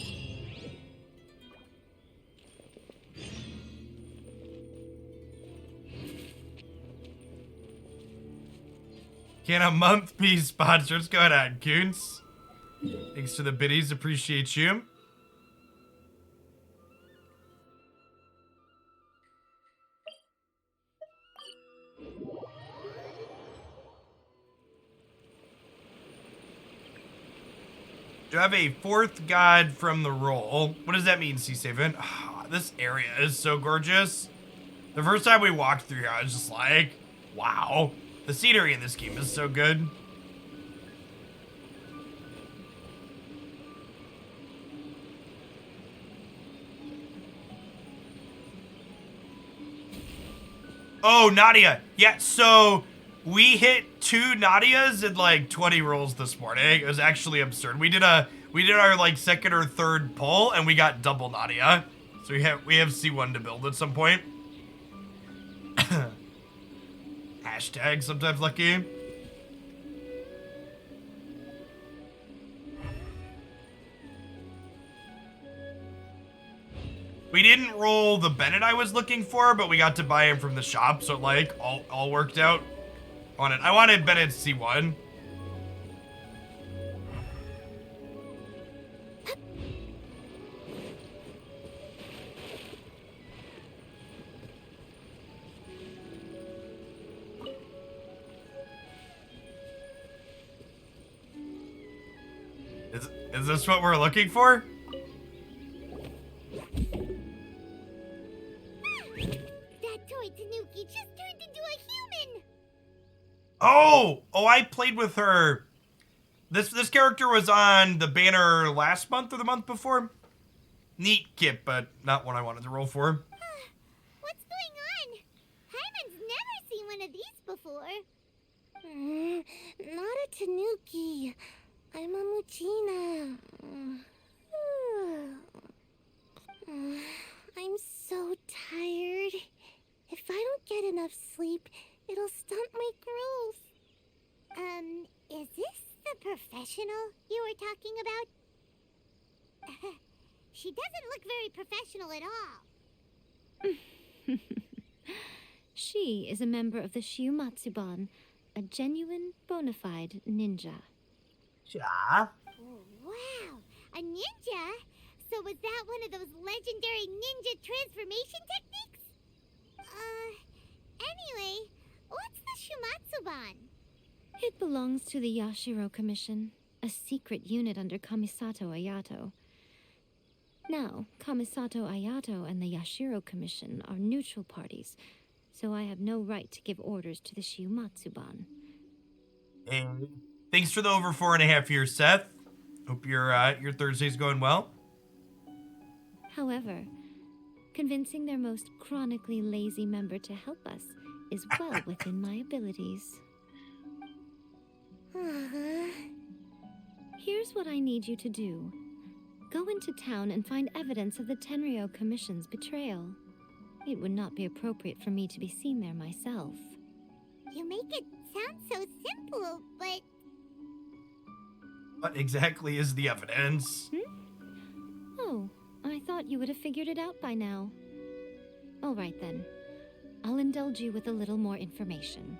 Can a month be sponsors? Go ahead, Coons. Thanks for the biddies. Appreciate you. Do I have a fourth god from the roll? What does that mean, C7? Oh, this area is so gorgeous. The first time we walked through here, I was just like, wow. The scenery in this game is so good. Oh, Nadia. Yeah, so we hit 2 Nadias in like 20 rolls this morning. It was actually absurd. We did our like second or third pull and we got double Nadia. So we have C1 to build at some point. Hashtag sometimes lucky. We didn't roll the Bennett I was looking for, but we got to buy him from the shop, so like all worked out on it. I wanted Bennett's C1. Is this what we're looking for? That toy Tanuki just turned into a human. Oh, I played with her. This character was on the banner last month or the month before. Neat kit, but not one I wanted to roll for. What's going on? Hyman's never seen one of these before. Not a Tanuki. I'm a Muchina. I'm so tired. If I don't get enough sleep, it'll stunt my growth. Is this the professional you were talking about? She doesn't look very professional at all. She is a member of the Shiumatsuban, a genuine, bona fide ninja. Yeah. Oh, wow, a ninja? So was that one of those legendary ninja transformation techniques? Anyway, what's the Shumatsuban? It belongs to the Yashiro Commission, a secret unit under Kamisato Ayato. Now, Kamisato Ayato and the Yashiro Commission are neutral parties, so I have no right to give orders to the Shiumatsuban. Hey. Thanks for the over 4.5 years, Seth. Hope your Thursday's going well. However, convincing their most chronically lazy member to help us is well within my abilities. Here's what I need you to do. Go into town and find evidence of the Tenryo Commission's betrayal. It would not be appropriate for me to be seen there myself. You make it sound so simple, but... What exactly is the evidence? Oh, I thought you would have figured it out by now. All right then. I'll indulge you with a little more information.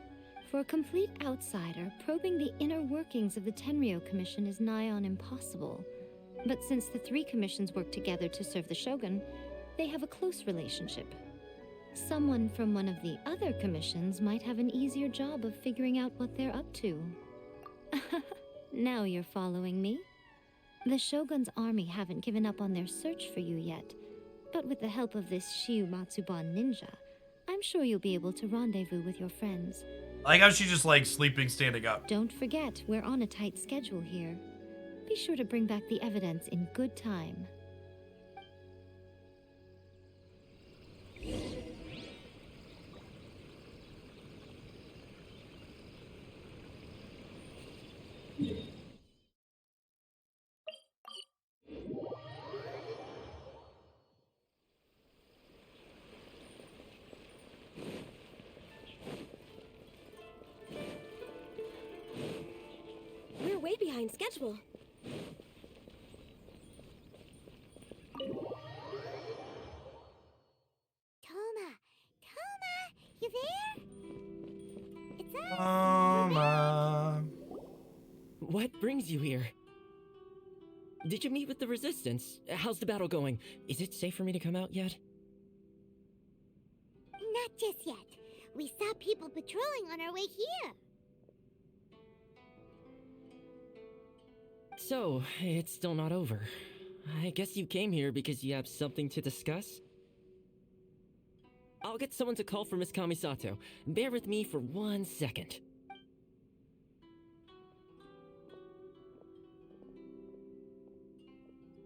For a complete outsider, probing the inner workings of the Tenryo Commission is nigh on impossible. But since the three commissions work together to serve the Shogun, they have a close relationship. Someone from one of the other commissions might have an easier job of figuring out what they're up to. Now you're following me? The Shogun's army haven't given up on their search for you yet, but with the help of this Shiumatsuban ninja, I'm sure you'll be able to rendezvous with your friends. I like how she just like sleeping standing up. Don't forget, we're on a tight schedule here. Be sure to bring back the evidence in good time. We're way behind schedule. Toma, you there? It's us. What brings you here? Did you meet with the Resistance? How's the battle going? Is it safe for me to come out yet? Not just yet. We saw people patrolling on our way here. So, it's still not over. I guess you came here because you have something to discuss? I'll get someone to call for Miss Kamisato. Bear with me for 1 second.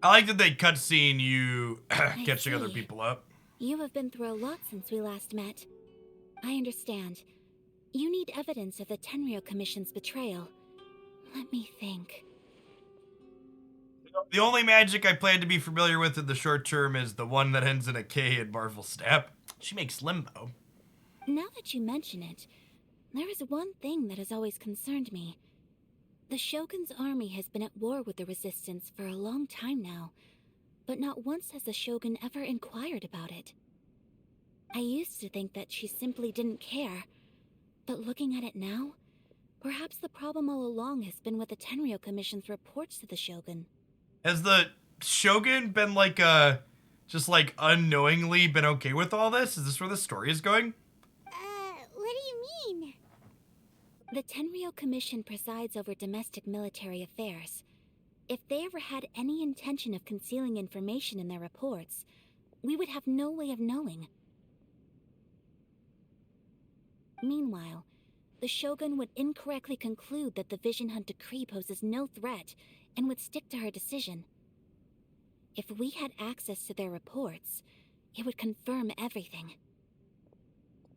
I like that they cutscene you I catching other see. people up. You have been through a lot since we last met. I understand. You need evidence of the Tenryo Commission's betrayal. Let me think. The only magic I plan to be familiar with in the short term is the one that ends in a K in Marvel Snap. She makes limbo. Now that you mention it, there is one thing that has always concerned me. The Shogun's army has been at war with the Resistance for a long time now, but not once has the Shogun ever inquired about it. I used to think that she simply didn't care, but looking at it now, perhaps the problem all along has been with the Tenryo Commission's reports to the Shogun. Has the Shogun been like just like unknowingly been okay with all this? Is this where the story is going? What do you mean? The Tenryo Commission presides over domestic military affairs. If they ever had any intention of concealing information in their reports, we would have no way of knowing. Meanwhile, the Shogun would incorrectly conclude that the Vision Hunt decree poses no threat and would stick to her decision. If we had access to their reports, it would confirm everything.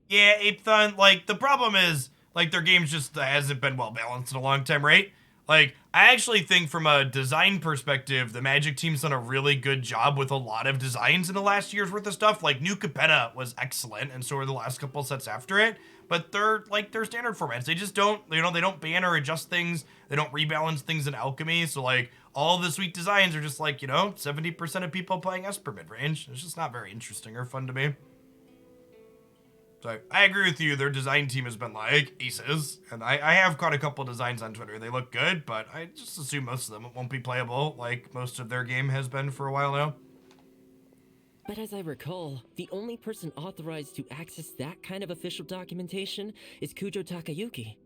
Yeah, Apethon, like, the problem is, like, their game's just hasn't been well balanced in a long time, right? Like, I actually think from a design perspective, the Magic team's done a really good job with a lot of designs in the last year's worth of stuff. Like, New Capenna was excellent, and so were the last couple sets after it. But they're standard formats. They just don't, they don't ban or adjust things. They don't rebalance things in Alchemy. So, like, all the sweet designs are just like, 70% of people playing Esper mid-range. It's just not very interesting or fun to me. So I agree with you. Their design team has been like aces, and I have caught a couple designs on Twitter. They look good, but I just assume most of them won't be playable like most of their game has been for a while now. But as I recall, the only person authorized to access that kind of official documentation is Kujo Takayuki.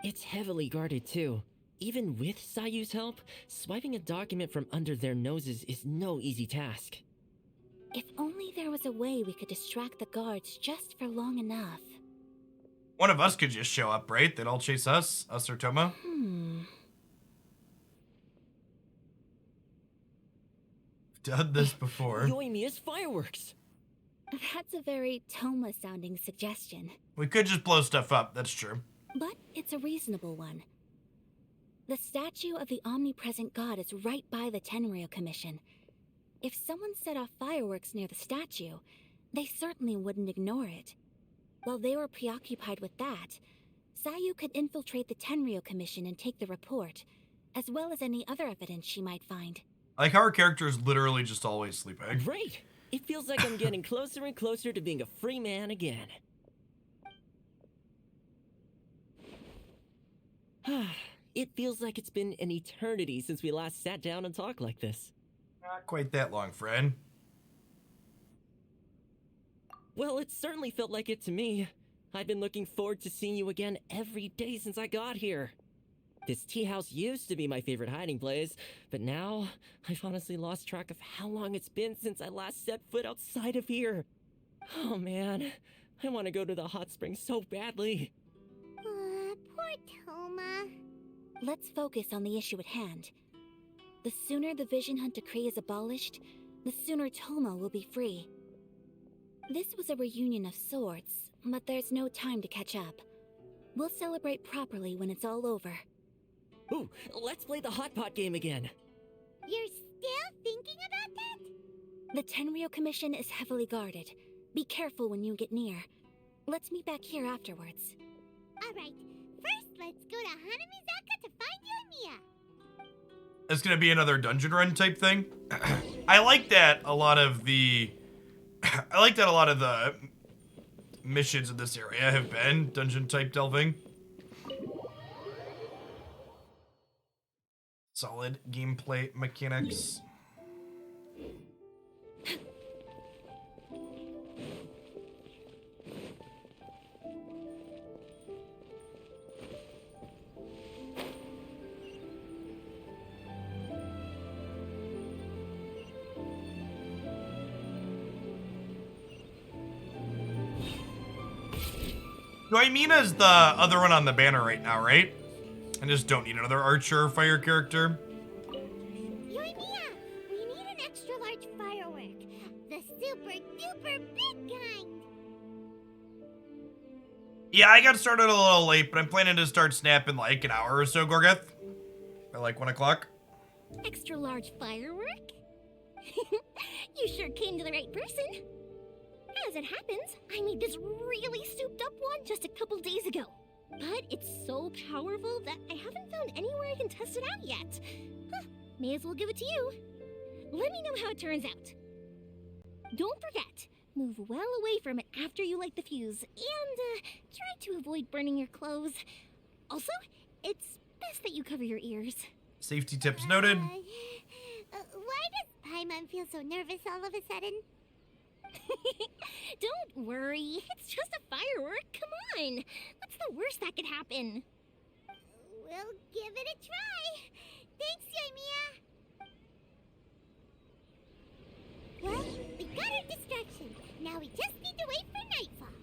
It's heavily guarded too. Even with Sayu's help, swiping a document from under their noses is no easy task. If only there was a way we could distract the guards just for long enough. One of us could just show up, right? They'd all chase us or Toma. Done this before. Yoimiya's fireworks! That's a very Toma-sounding suggestion. We could just blow stuff up, that's true. But it's a reasonable one. The statue of the omnipresent god is right by the Tenryou Commission. If someone set off fireworks near the statue, they certainly wouldn't ignore it. While they were preoccupied with that, Sayu could infiltrate the Tenryou Commission and take the report, as well as any other evidence she might find. I like how our character is literally just always sleeping. Great! It feels like I'm getting closer and closer to being a free man again. It feels like it's been an eternity since we last sat down and talked like this. Not quite that long, friend. Well, it certainly felt like it to me. I've been looking forward to seeing you again every day since I got here. This tea house used to be my favorite hiding place, but now I've honestly lost track of how long it's been since I last set foot outside of here. Oh man, I want to go to the hot springs so badly. Poor Toma. Let's focus on the issue at hand. The sooner the Vision Hunt Decree is abolished, the sooner Toma will be free. This was a reunion of sorts, but there's no time to catch up. We'll celebrate properly when it's all over. Ooh, let's play the hot pot game again. You're still thinking about that? The Tenryou Commission is heavily guarded. Be careful when you get near. Let's meet back here afterwards. Alright, first let's go to Hanamizaka to find Yoimiya. It's gonna be another dungeon run type thing. I like that a lot of the missions in this area have been dungeon type delving. Solid gameplay mechanics. Yoimiya's the other one on the banner right now, right? I just don't need another archer or fire character. Yoimiya, we need an extra large firework. The super duper big kind. Yeah, I got started a little late, but I'm planning to start snapping like an hour or so, Gorgeth. By like 1 o'clock. Extra large firework? You sure came to the right person. As it happens, I made this really souped up one just a couple days ago. But it's so powerful that I haven't found anywhere I can test it out yet. Huh, may as well give it to you. Let me know how it turns out. Don't forget, move well away from it after you light the fuse, and try to avoid burning your clothes. Also, it's best that you cover your ears. Safety tips noted. Why does Paimon feel so nervous all of a sudden? Don't worry, it's just a firework, come on. What's the worst that could happen? We'll give it a try. Thanks, Yoimiya. Well, we got our distraction. Now we just need to wait for nightfall.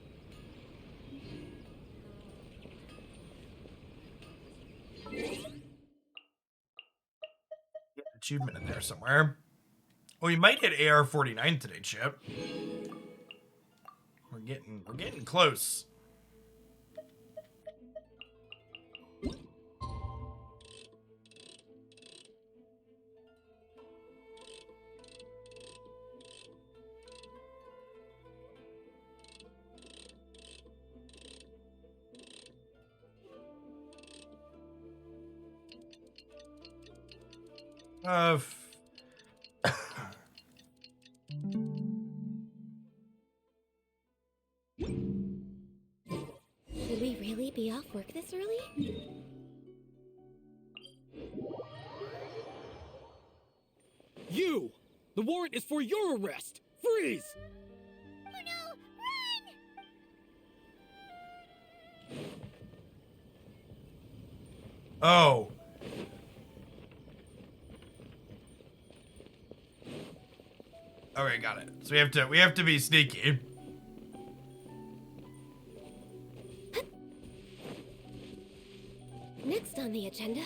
Achievement in there somewhere. Oh, we might hit AR-49 today, Chip. We're getting close. Should we really be off work this early? You! The warrant is for your arrest! Freeze! Oh no! Run! Oh. Okay, got it. So we have to be sneaky. Next on the agenda.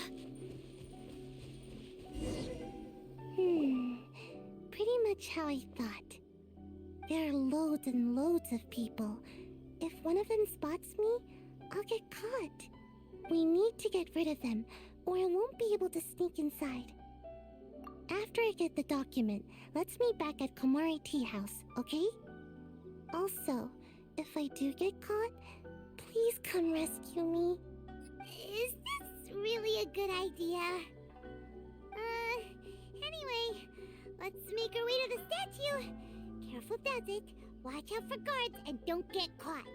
Pretty much how I thought. There are loads and loads of people. If one of them spots me, I'll get caught. We need to get rid of them, or I won't be able to sneak inside. After I get the document, let's meet back at Komari Tea House, okay? Also, if I do get caught, please come rescue me. Is this really a good idea? Anyway, let's make our way to the statue. Careful does it. Watch out for guards and don't get caught.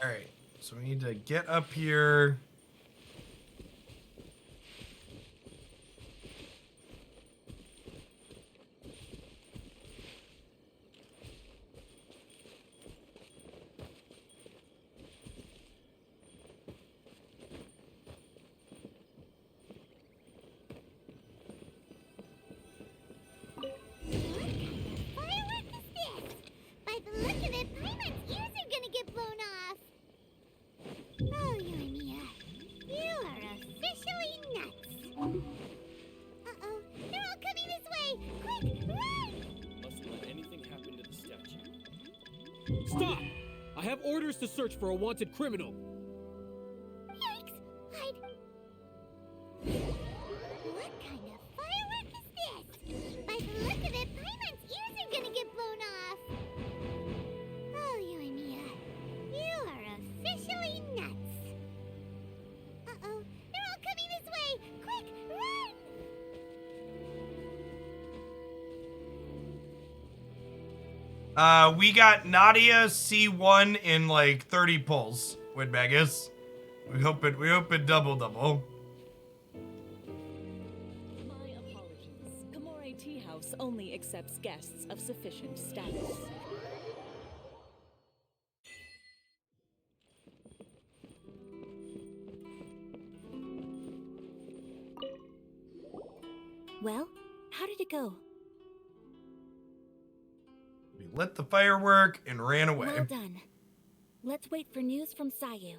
Alright, so we need to get up here. Firework is this? By the look of it, Paimon's ears are gonna get blown off. Oh, Yoimiya, you are officially nuts. Uh-oh, they're all coming this way. Quick, run! Mustn't let anything happen to the statue. Stop! I have orders to search for a wanted criminal. Yikes! Hide! What kind of firework is this? By the look of it, Paimon's ears are gonna get blown off. Oh, Yoimiya, you are officially nuts. Uh-oh, they're all coming this way. Quick, run! We got Nadia C1 in like 30 pulls with Megas. We hope it double. My apologies. Komore Tea House only accepts guests of sufficient status. Well, how did it go? We lit the firework and ran away. Well done. Let's wait for news from Sayu.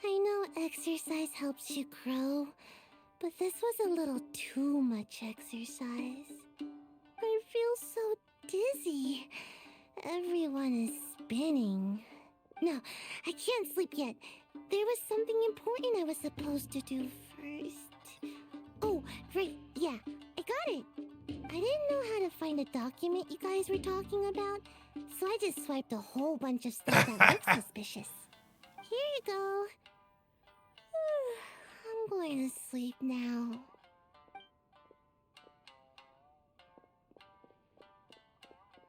I know exercise helps you grow, but this was a little too much exercise. I feel so dizzy. Everyone is spinning. No, I can't sleep yet. There was something important I was supposed to do first. Oh, right, yeah, I got it. I didn't know how to find a document you guys were talking about, so I just swiped a whole bunch of stuff that looked suspicious. Here you go. I'm going to sleep now.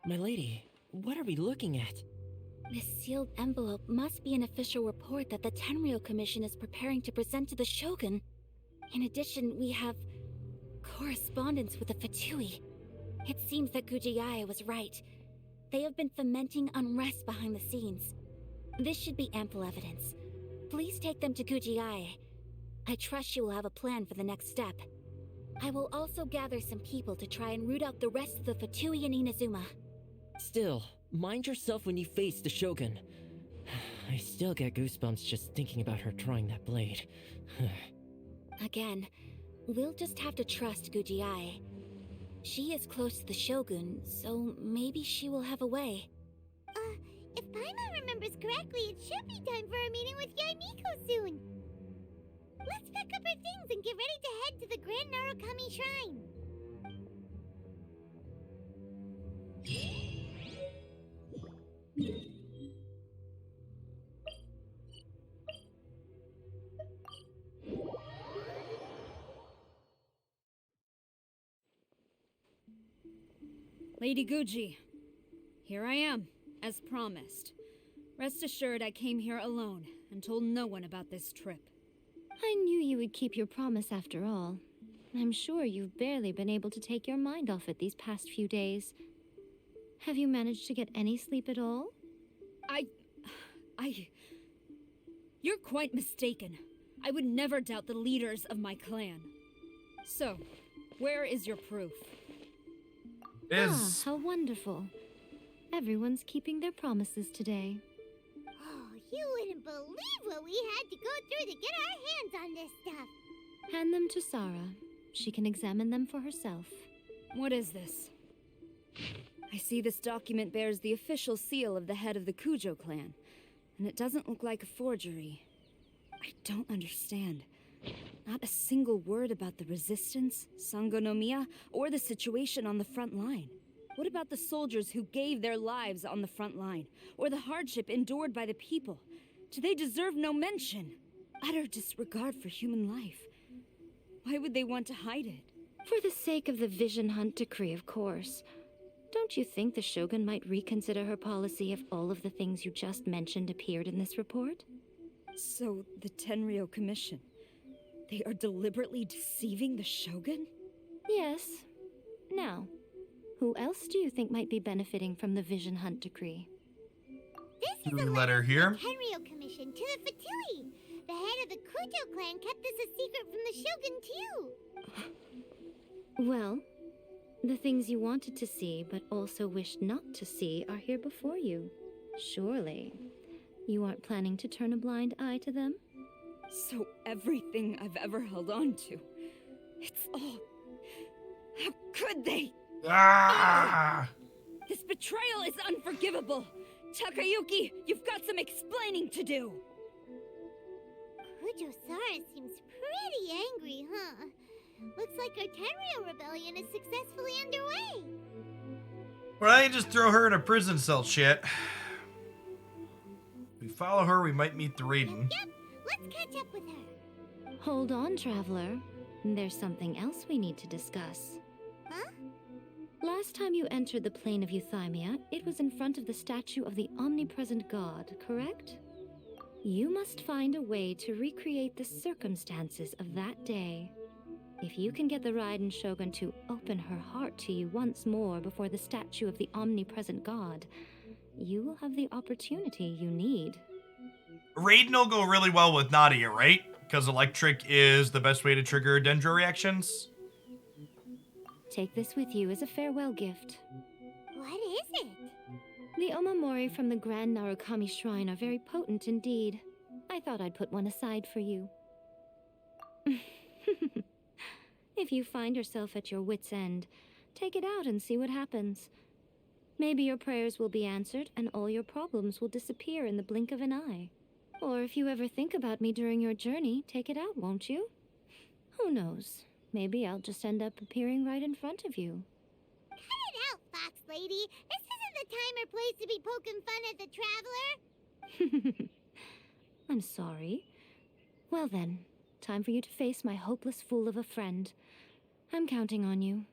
My lady, what are we looking at? This sealed envelope must be an official report that the Tenryou Commission is preparing to present to the Shogun. In addition, we have correspondence with the Fatui. It seems that Kujiai was right. They have been fomenting unrest behind the scenes. This should be ample evidence. Please take them to Kujiai. I trust you will have a plan for the next step. I will also gather some people to try and root out the rest of the Fatui in Inazuma. Still, mind yourself when you face the Shogun. I still get goosebumps just thinking about her drawing that blade. Again, we'll just have to trust Guji-ai. She is close to the Shogun, so maybe she will have a way. If Paimon remembers correctly, it should be time for a meeting with Yaimiko soon. Let's pack up our things and get ready to head to the Grand Narukami Shrine. Lady Guji, here I am, as promised. Rest assured I came here alone and told no one about this trip. I knew you would keep your promise after all. I'm sure you've barely been able to take your mind off it these past few days. Have you managed to get any sleep at all? You're quite mistaken. I would never doubt the leaders of my clan. So, where is your proof? How wonderful. Everyone's keeping their promises today. Oh, you wouldn't believe what we had to go through to get our hands on this stuff. Hand them to Sarah. She can examine them for herself. What is this? I see this document bears the official seal of the head of the Kujo clan, and it doesn't look like a forgery. I don't understand. Not a single word about the resistance, Sangonomiya, or the situation on the front line. What about the soldiers who gave their lives on the front line, or the hardship endured by the people? Do they deserve no mention? Utter disregard for human life. Why would they want to hide it? For the sake of the Vision Hunt decree, of course. Don't you think the Shogun might reconsider her policy if all of the things you just mentioned appeared in this report? So, the Tenryou Commission, they are deliberately deceiving the Shogun? Yes. Now, who else do you think might be benefiting from the Vision Hunt decree? This is a letter here. from the Tenryou Commission to the Fatui. The head of the Kujo clan kept this a secret from the Shogun, too. Well, the things you wanted to see but also wished not to see are here before you. Surely, you aren't planning to turn a blind eye to them? So everything I've ever held on to, it's all... How could they? Ah! This betrayal is unforgivable! Takayuki, you've got some explaining to do! Kujo-Sara seems pretty angry, huh? Looks like our Tenryou rebellion is successfully underway. Why don't you just throw her in a prison cell, shit? If we follow her, we might meet the Raiden. Yep, let's catch up with her. Hold on, traveler. There's something else we need to discuss. Huh? Last time you entered the plane of Euthymia, it was in front of the statue of the omnipresent god, correct? You must find a way to recreate the circumstances of that day. If you can get the Raiden Shogun to open her heart to you once more before the statue of the omnipresent god, you will have the opportunity you need. Raiden will go really well with Nadia, right? Because electric is the best way to trigger dendro reactions. Take this with you as a farewell gift. What is it? The omamori from the Grand Narukami Shrine are very potent indeed. I thought I'd put one aside for you. If you find yourself at your wit's end, take it out and see what happens. Maybe your prayers will be answered and all your problems will disappear in the blink of an eye. Or if you ever think about me during your journey, take it out, won't you? Who knows? Maybe I'll just end up appearing right in front of you. Cut it out, Fox Lady. This isn't the time or place to be poking fun at the traveler. I'm sorry. Well then, time for you to face my hopeless fool of a friend. I'm counting on you.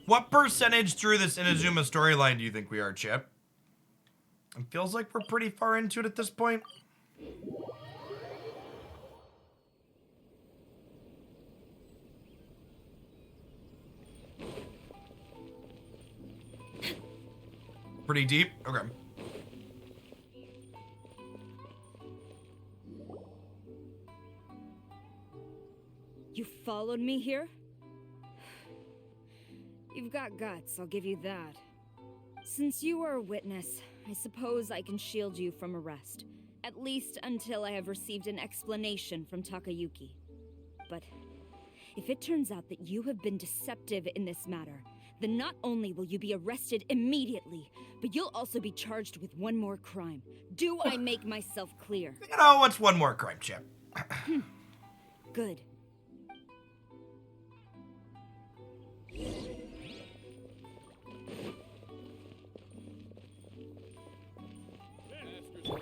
What percentage through this Inazuma storyline do you think we are, Chip? It feels like we're pretty far into it at this point. Pretty deep? Okay. followed me here? You've got guts, I'll give you that. Since you are a witness, I suppose I can shield you from arrest. At least until I have received an explanation from Takayuki. But if it turns out that you have been deceptive in this matter, then not only will you be arrested immediately, but you'll also be charged with one more crime. Do I make myself clear? You know, what's one more crime, Chip? Good. Master's orders. Halt.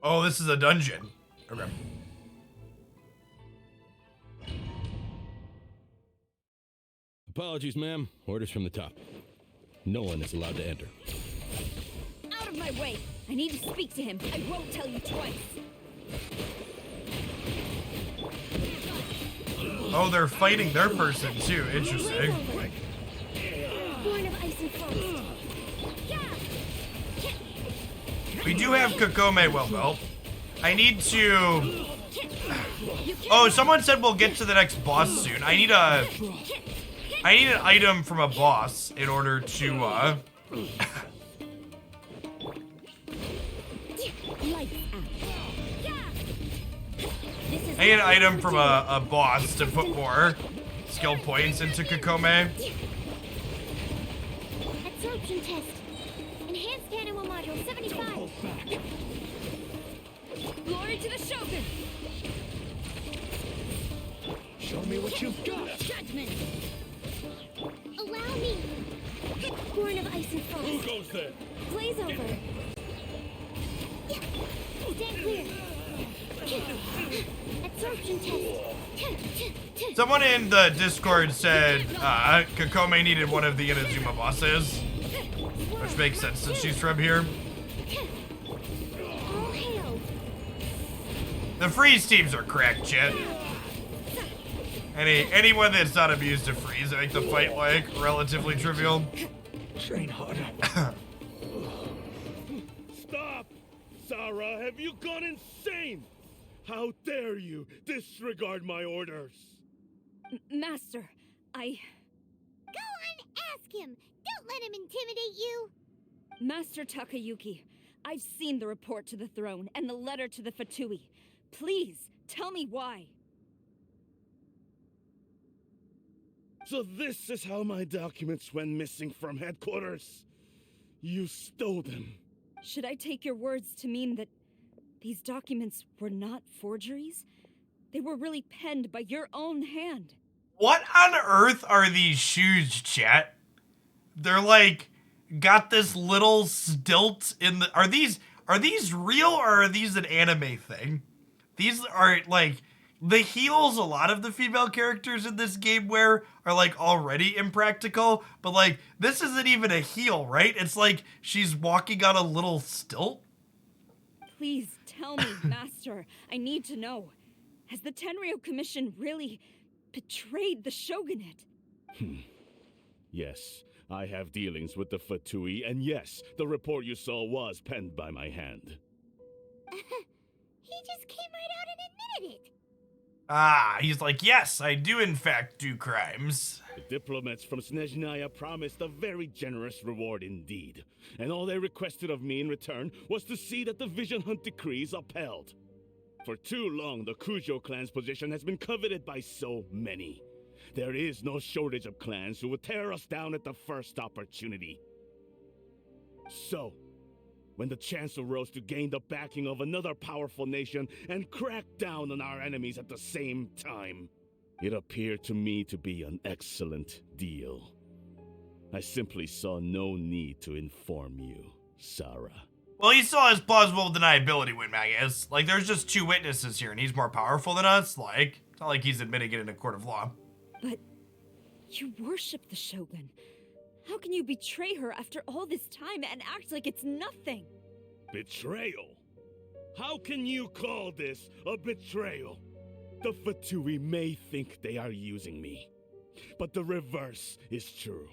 Oh, this is a dungeon. Okay. Apologies, ma'am. Orders from the top. No one is allowed to enter. Out of my way! I need to speak to him. I won't tell you twice. Oh, they're fighting their person too. Interesting. Born of ice and frost. We do have Kokome well though. I need to. Oh, someone said we'll get to the next boss soon. I need an item from a boss in order to I need an item from a boss to put more skill points into Kokome. Absorption test. Enhanced animal module 75. Glory to the Shogun! Show me what you've got. Judgment! Allow me. Born of ice and frost. Who goes there? Blaze over. Stand clear. Absorption test. Someone in the Discord said Kokome needed one of the Inazuma bosses, which makes sense since she's from here. All hail. The freeze teams are cracked, Chet. Anyone that's not abused to freeze, I make the fight like relatively trivial. Train harder. Stop! Sarah, have you gone insane? How dare you disregard my orders? Master, I... Go and ask him. Don't let him intimidate you. Master Takayuki, I've seen the report to the throne and the letter to the Fatui. Please, tell me why. So this is how my documents went missing from headquarters? You stole them. Should I take your words to mean that these documents were not forgeries? They were really penned by your own hand. What on earth are these shoes, chat? They're like got this little stilt in the. Are these real or are these an anime thing? These are like the heels a lot of the female characters in this game wear are like already impractical, but like this isn't even a heel, right? It's like she's walking on a little stilt. Please tell me, Master. I need to know. Has the Tenryo Commission really betrayed the Shogunate? Yes, I have dealings with the Fatui, and yes, the report you saw was penned by my hand. He just came right out and admitted it. Ah, he's like, yes, I do in fact do crimes. The diplomats from Snezhnaya promised a very generous reward indeed, and all they requested of me in return was to see that the Vision Hunt decrees upheld. For too long, the Kujo clan's position has been coveted by so many. There is no shortage of clans who would tear us down at the first opportunity. So, when the chance arose to gain the backing of another powerful nation and crack down on our enemies at the same time, it appeared to me to be an excellent deal. I simply saw no need to inform you, Sarah. Well, he still has plausible deniability, win, I guess. Like, there's just two witnesses here, and he's more powerful than us. Like, it's not like he's admitting it in a court of law. But you worship the Shogun. How can you betray her after all this time and act like it's nothing? Betrayal? How can you call this a betrayal? The Fatui may think they are using me. But the reverse is true.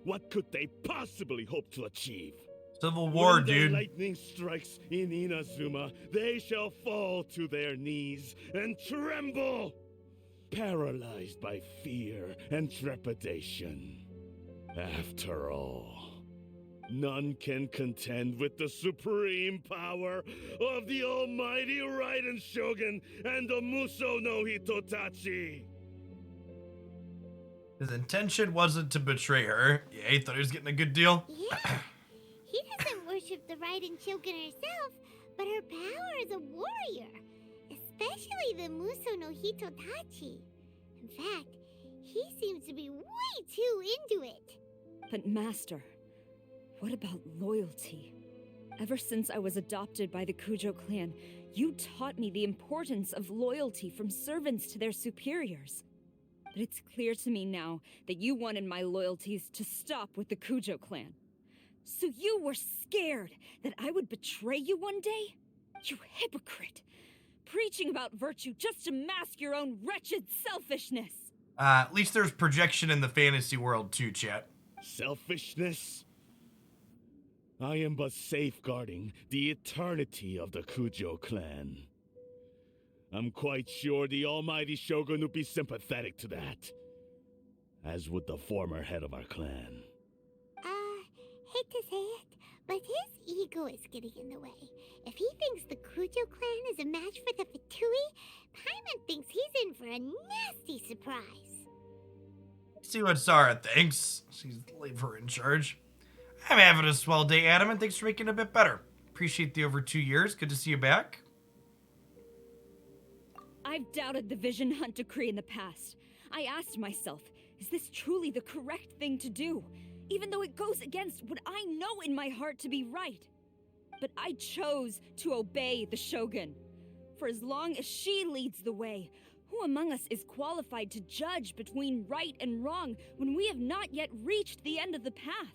What could they possibly hope to achieve? Civil War, When dude. the lightning strikes in Inazuma, they shall fall to their knees and tremble, paralyzed by fear and trepidation. After all, none can contend with the supreme power of the almighty Raiden Shogun and the Muso no Hitotachi. His intention wasn't to betray her. Yeah, he thought he was getting a good deal. Yeah. He doesn't worship the Raiden Shogun herself, but her power as a warrior. Especially the Muso no Hitotachi. In fact, he seems to be way too into it. But Master, what about loyalty? Ever since I was adopted by the Kujo clan, you taught me the importance of loyalty from servants to their superiors. But it's clear to me now that you wanted my loyalties to stop with the Kujo clan. So you were scared that I would betray you one day? You hypocrite! Preaching about virtue just to mask your own wretched selfishness! At least there's projection in the fantasy world too, chat. Selfishness? I am but safeguarding the eternity of the Kujo clan. I'm quite sure the almighty Shogun would be sympathetic to that, as would the former head of our clan. Hate to say it, but his ego is getting in the way. If he thinks the Kujo clan is a match for the Fatui, Paimon thinks he's in for a nasty surprise. See what Sarah thinks. She's leave her in charge. I'm having a swell day, Adam, and thanks for making it a bit better. Appreciate the over 2 years. Good to see you back. I've doubted the Vision Hunt decree in the past. I asked myself, is this truly the correct thing to do? Even though it goes against what I know in my heart to be right. But I chose to obey the Shogun. For as long as she leads the way, who among us is qualified to judge between right and wrong when we have not yet reached the end of the path?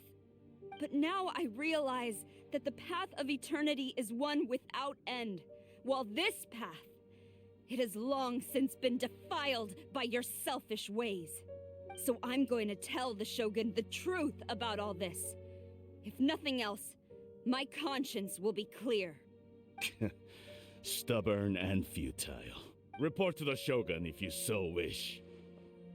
But now I realize that the path of eternity is one without end, while this path, it has long since been defiled by your selfish ways. So I'm going to tell the Shogun the truth about all this. If nothing else, my conscience will be clear. Stubborn and futile. Report to the Shogun if you so wish.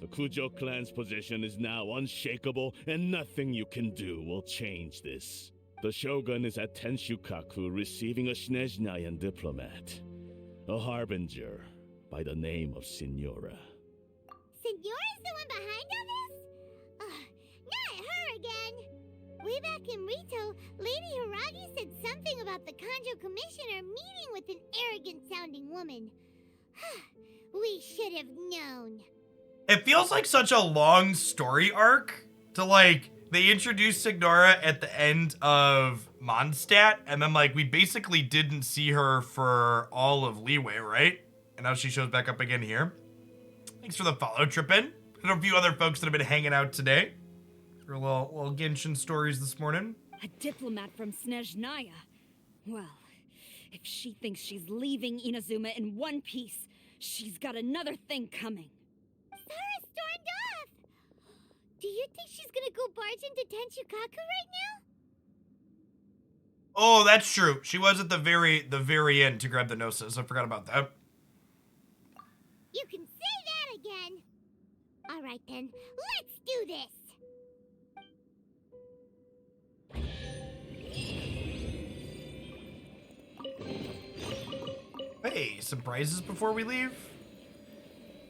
The Kujo clan's position is now unshakable, and nothing you can do will change this. The Shogun is at Tenshukaku receiving a Snezhnayan diplomat, a harbinger by the name of Signora. Signora's the one behind all this? Not her again! Way back in Rito, Lady Hiragi said something about the Kanjo Commissioner meeting with an arrogant-sounding woman. We should have known. It feels like such a long story arc to like, they introduced Signora at the end of Mondstadt, and then like we basically didn't see her for all of Leeway, right? And now she shows back up again here. Thanks for the follow, Trippin. And a few other folks that have been hanging out today for a little Genshin stories this morning. A diplomat from Snezhnaya. Well, if she thinks she's leaving Inazuma in one piece, she's got another thing coming. Sarah stormed off! Do you think she's gonna go barge into Tenshukaku right now? Oh, that's true. She was at the very end to grab the Gnosis. I forgot about that. You can say that again! Alright then, let's do this! Hey, some prizes before we leave.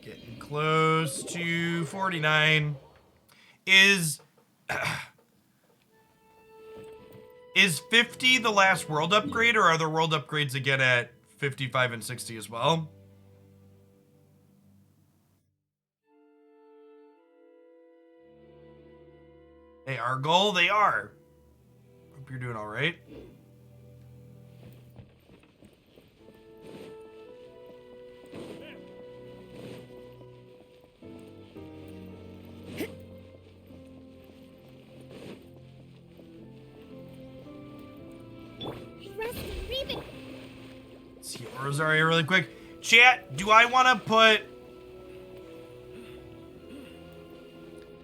Getting close to 49. Is 50 the last world upgrade, or are there world upgrades again at 55 and 60 as well? Hey, our goal, they are. Hope you're doing all right. Let's see Rosario really quick. Chat, do I want to put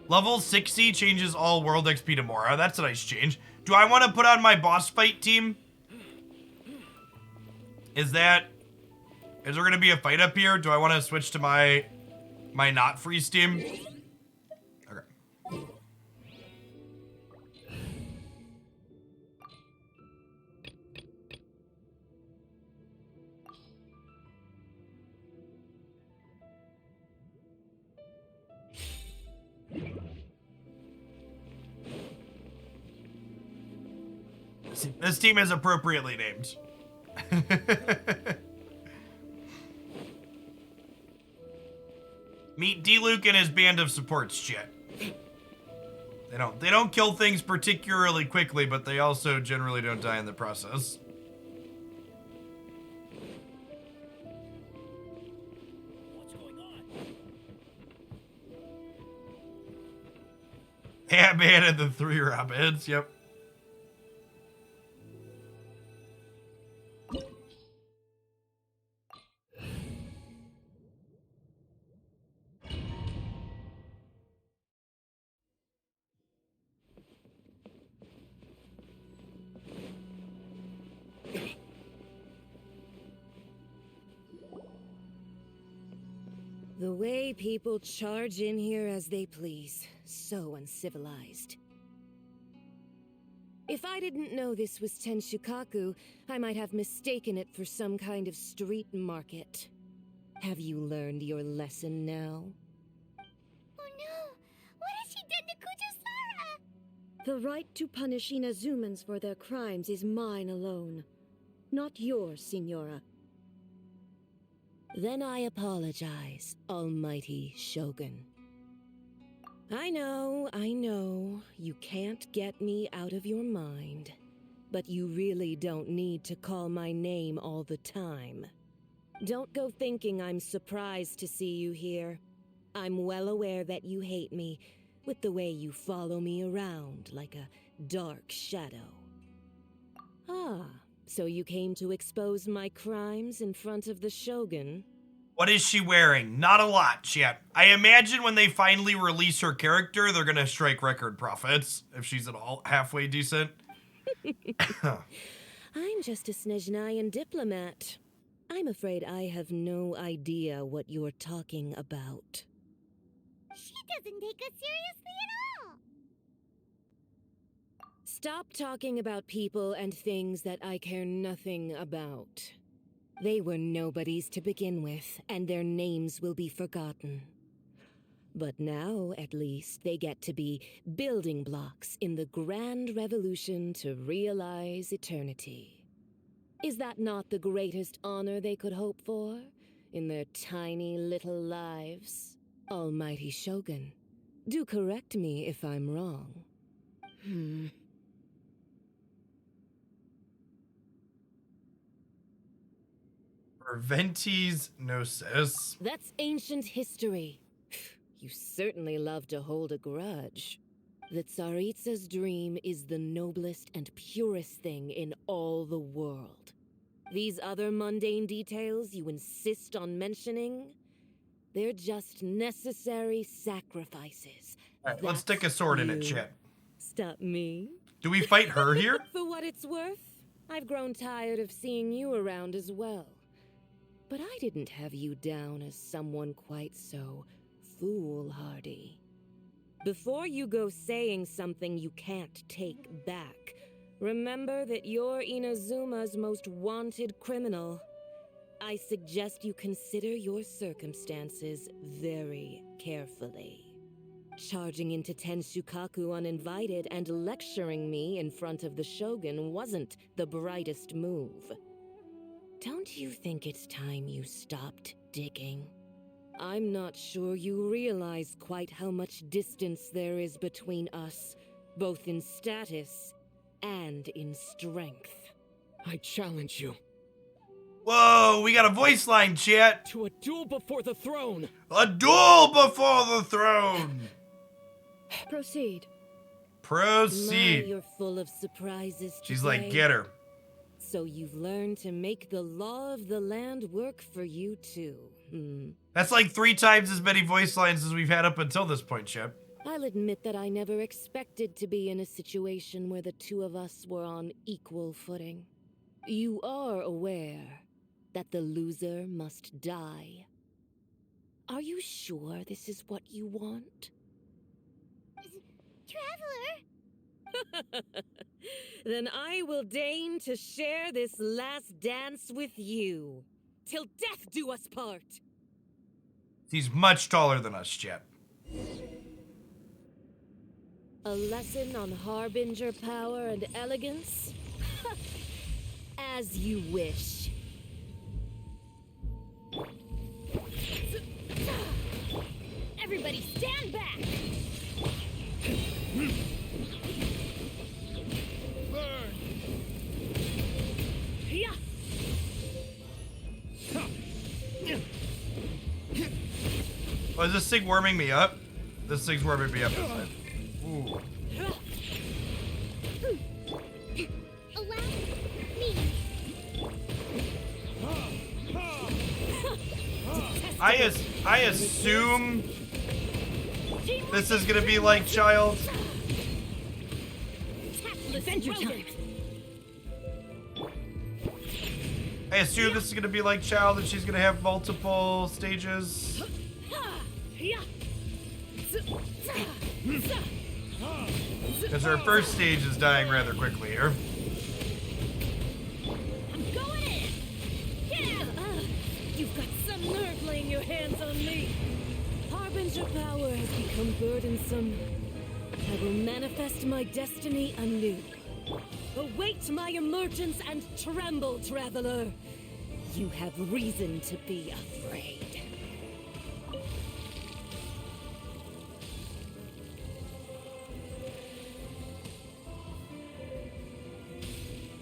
Level 60 changes all world XP to Mora. That's a nice change. Do I want to put on my boss fight team? Is there gonna be a fight up here? Do I want to switch to my not freeze team? Okay. This team is appropriately named. Meet D-Luke and his band of supports, chat. They don't kill things particularly quickly, but they also generally don't die in the process. What's going on? Ant-Man and the 3 Rabbits, yep. The way people charge in here as they please. So uncivilized. If I didn't know this was Tenshukaku, I might have mistaken it for some kind of street market. Have you learned your lesson now? Oh no! What has she done to Kujusara? The right to punish Inazumans for their crimes is mine alone. Not yours, Signora. Then I apologize, Almighty Shogun. I know, you can't get me out of your mind. But you really don't need to call my name all the time. Don't go thinking I'm surprised to see you here. I'm well aware that you hate me, with the way you follow me around like a dark shadow. Ah, so you came to expose my crimes in front of the Shogun? What is she wearing? Not a lot, chat. I imagine when they finally release her character, they're gonna strike record profits, if she's at all halfway decent. I'm just a Snezhnayan diplomat. I'm afraid I have no idea what you're talking about. She doesn't take us seriously at all! Stop talking about people and things that I care nothing about. They were nobodies to begin with, and their names will be forgotten. But now, at least, they get to be building blocks in the grand revolution to realize eternity. Is that not the greatest honor they could hope for in their tiny little lives? Almighty Shogun, do correct me if I'm wrong. Ventis Gnosis. That's ancient history. You certainly love to hold a grudge. The Tsaritsa's dream is the noblest and purest thing in all the world. These other mundane details you insist on mentioning, they're just necessary sacrifices. Alright, let's stick a sword in it, chat. Stop me? Do we fight her here? For what it's worth, I've grown tired of seeing you around as well. But I didn't have you down as someone quite so foolhardy. Before you go saying something you can't take back, remember that you're Inazuma's most wanted criminal. I suggest you consider your circumstances very carefully. Charging into Tenshukaku uninvited and lecturing me in front of the Shogun wasn't the brightest move. Don't you think it's time you stopped digging? I'm not sure you realize quite how much distance there is between us, both in status and in strength. I challenge you. Whoa, we got a voice line, chat. To a duel before the throne. A duel before the throne. Proceed. Proceed. My, you're full of surprises She's today. like, get her. So you've learned to make the law of the land work for you too, That's like 3 times as many voice lines as we've had up until this point, Chip. I'll admit that I never expected to be in a situation where the two of us were on equal footing. You are aware that the loser must die. Are you sure this is what you want? Traveler! Then I will deign to share this last dance with you. Till death do us part! He's much taller than us, chat. A lesson on harbinger power and elegance? As you wish. Everybody stand back! Burn! Yeah. Oh, is this thing warming me up? This thing's warming me up, isn't it? Ooh. Allow me. I assume this is gonna be like Child. Adventure time! I assume this is gonna be like Child and she's gonna have multiple stages. Because her first stage is dying rather quickly here. I'm going in! Yeah! You've got some nerve laying your hands on me. Harbinger power has become burdensome. I will manifest my destiny anew. Await my emergence and tremble, traveler. You have reason to be afraid.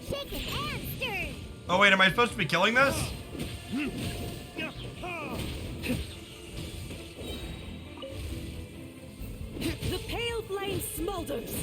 Shaken and stirred. Oh wait, am I supposed to be killing this? The pale flame smolders.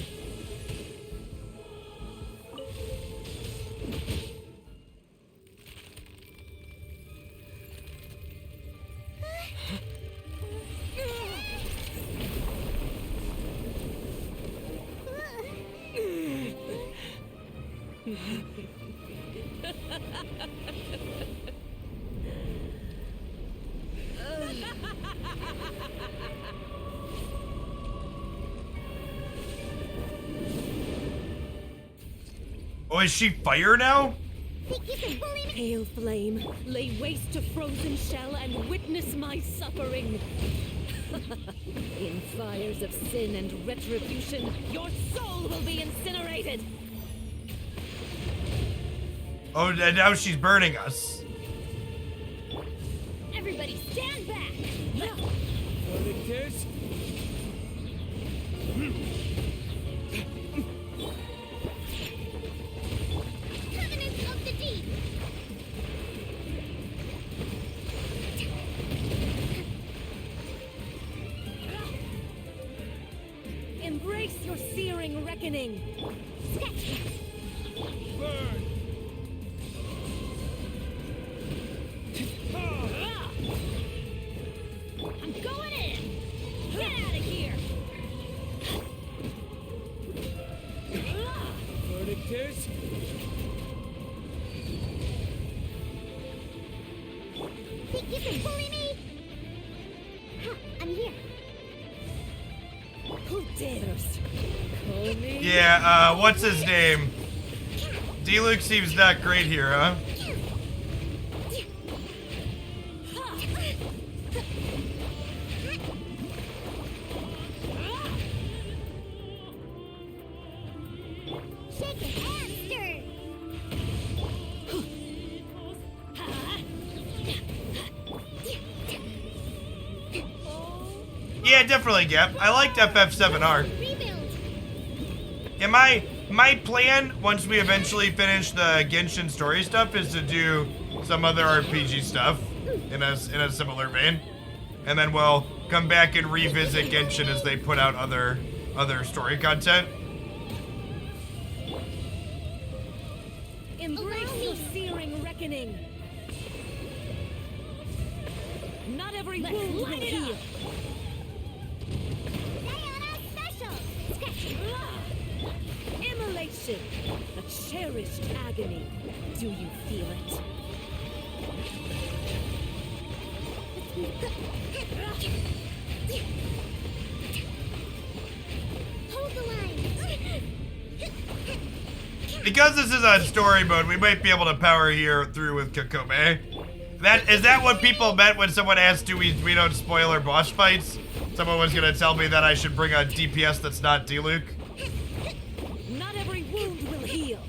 Oh, is she fire now? Think you can bully me? Pale flame, lay waste to frozen shell and witness my suffering. In fires of sin and retribution, your soul will be incinerated. Oh, and now she's burning us. Everybody stand back! Victors? Covenants of the deep. Embrace your searing reckoning. Burn! I'm going in! Get out of here! Victors? Think you can bully me? Huh, I'm here. Who dares? Call me. Yeah, what's his name? D-Luke seems not great here, huh? Shaken and stirred. Yeah, definitely, Gap. I liked FF7R. Rebuild. Yeah, my plan, once we eventually finish the Genshin story stuff, is to do some other RPG stuff in a similar vein. And then we'll come back and revisit Genshin as they put out other story content. Embrace your searing reckoning. Not every wound will heal. Stay on our Immolation! A cherished agony. Do you feel it? Hold the line. Because this is on story mode, we might be able to power here through with Kokome. Is that what people meant when someone asked, do we don't spoil our boss fights? Someone was gonna tell me that I should bring a DPS that's not Diluc. Not every wound will heal.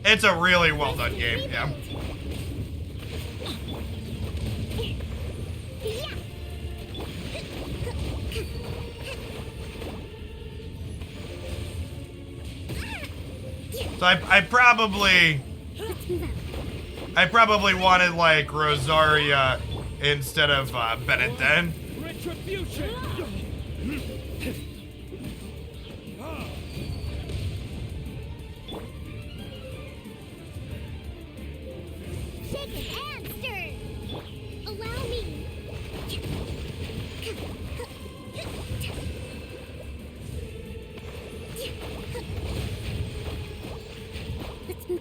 It's a really well done game, yeah. So I probably wanted like Rosaria instead of Bennett then. Retribution! Shaken and stirred. Allow me. Let's move.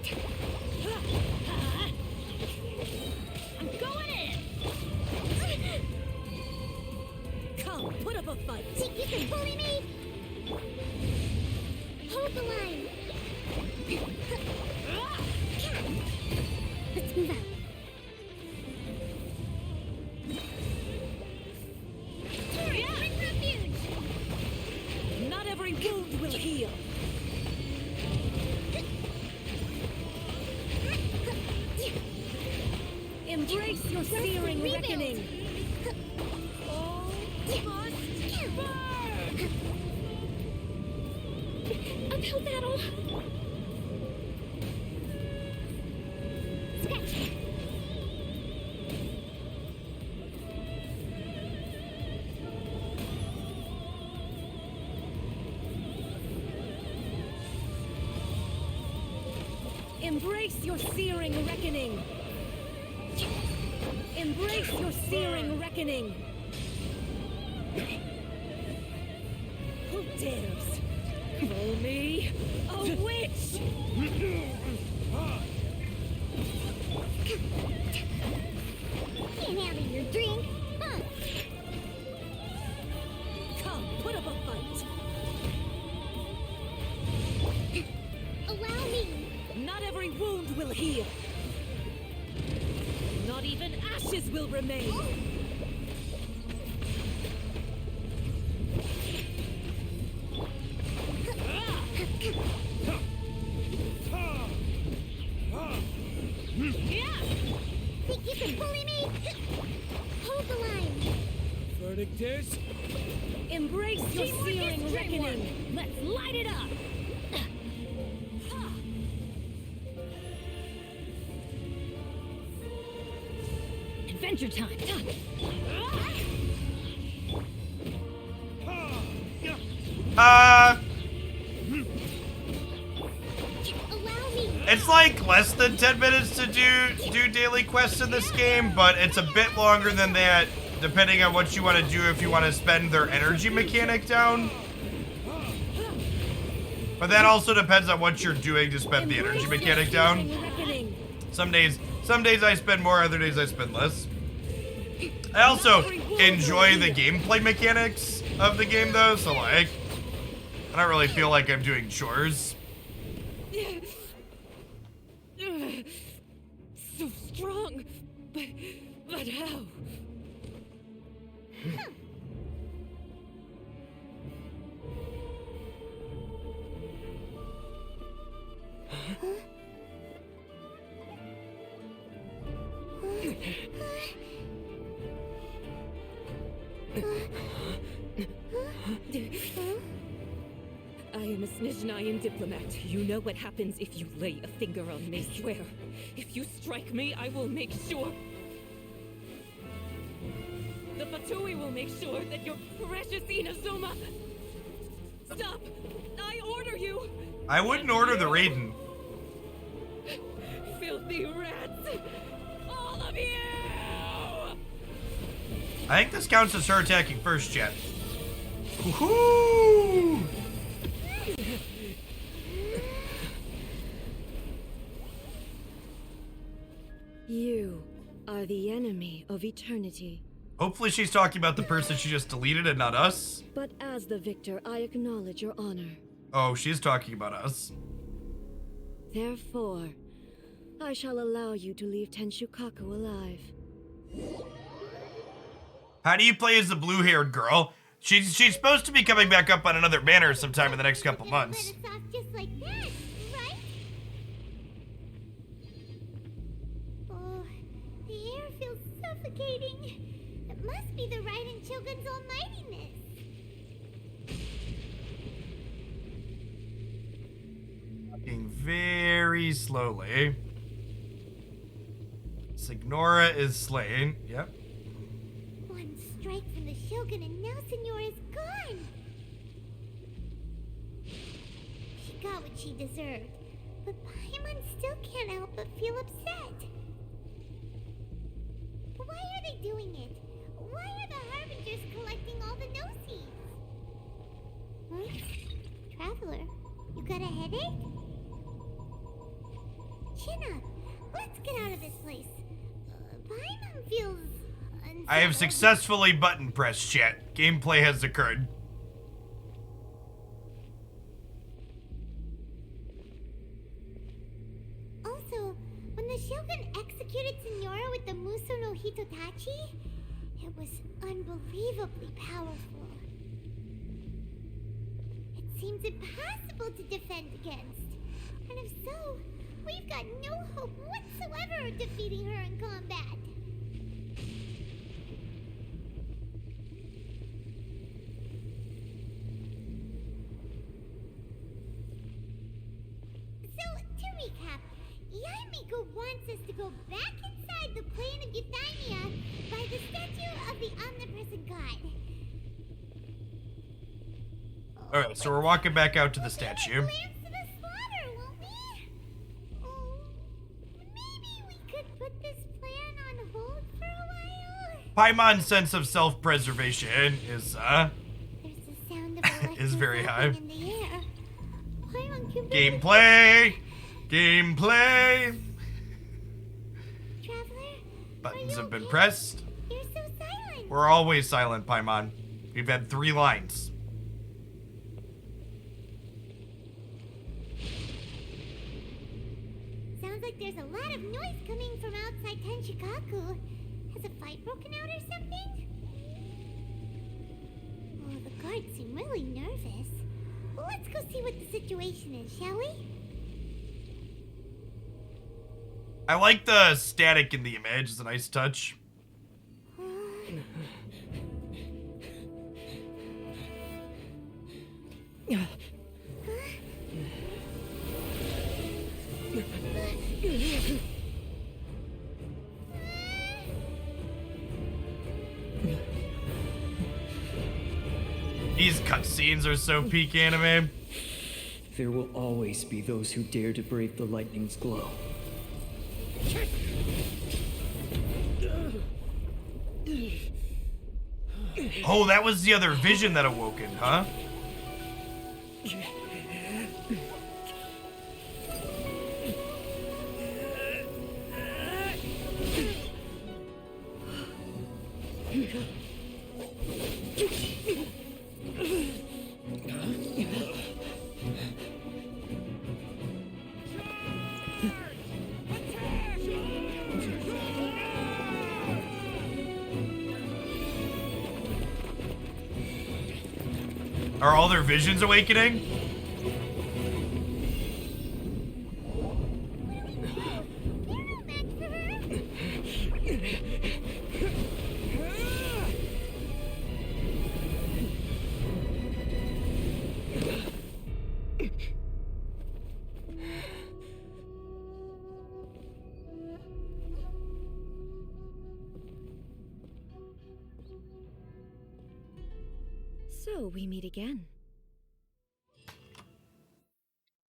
I'm going in. Come, put up a fight. Think you can bully me? Hold the line. Let's move out. Bring refuge. Not every wound will heal. Embrace your searing reckoning. All must burn. Uphill battle. Scratch. Embrace your searing reckoning. Embrace your searing reckoning. Who dares call me a witch? Can't have your drink. Huh. Come, put up a fight. Allow me. Not every wound will heal. Not even ashes will remain. Think you can bully me? Hold the line. Verdict is... Embrace your searing reckoning. Let's light it up. Adventure time. Allow me. It's like less than 10 minutes to do daily quests in this game, but it's a bit longer than that, depending on what you want to do if you want to spend their energy mechanic down. But that also depends on what you're doing to spend the energy mechanic down. Some days I spend more, other days I spend less. I also enjoy the gameplay mechanics of the game though, so like, I don't really feel like I'm doing chores. So strong, but how? I am a Snezhnayan diplomat. You know what happens if you lay a finger on me, swear. If you strike me, I will make sure... The Fatui will make sure that your precious Inazuma... Stop! I order you! I wouldn't order the Raiden. Filthy rats! All of you! I think this counts as her attacking first, chat. Woohoo! You are the enemy of eternity. Hopefully she's talking about the person she just deleted and not us. But as the victor, I acknowledge your honor. Oh, she's talking about us. Therefore, I shall allow you to leave Tenshukaku alive. How do you play as the blue-haired girl? She's supposed to be coming back up on another banner sometime in the next couple months. Let us off just like that, right? Oh, the air feels suffocating. It must be the Raiden Shogun's almightiness. Walking very slowly. Signora is slain. Yep. One strike from the Shogun and now Senora is gone. She got what she deserved, but Paimon still can't help but feel upset. Why are they doing it? Why are the Harbingers collecting all the no-seeds? Huh? Traveler, you got a headache? Chin up. Let's get out of this place. Paimon feels I have unsettled. successfully button pressed chat. Gameplay has occurred. Also, when the Shogun executed Senora with the Muso no Hitotachi, it was unbelievably powerful. It seems impossible to defend against. And if so, we've got no hope whatsoever of defeating her in combat. So, to recap, Yaimiko wants us to go back inside the plane of Euthymia by the statue of the omnipresent god. Alright, so we're walking back out to the statue. Plans to the slaughter, won't we? Oh, maybe we could put this plan on hold for a while. Paimon's sense of self-preservation is, There's the sound of is very high. in the air. Paimon can Gameplay! Gameplay! Traveler, Buttons are you have been okay? pressed. You're so silent. We're always silent, Paimon. We've had 3 lines. Sounds like there's a lot of noise coming from outside Tenshikaku. Has a fight broken out or something? Oh, the guards seem really nervous. Let's go see what the situation is, shall we? I like the static in the image. It's a nice touch. These cutscenes are so peak anime. There will always be those who dare to brave the lightning's glow. Oh, that was the other vision that awoken, huh? Are all their visions awakening? So we meet again.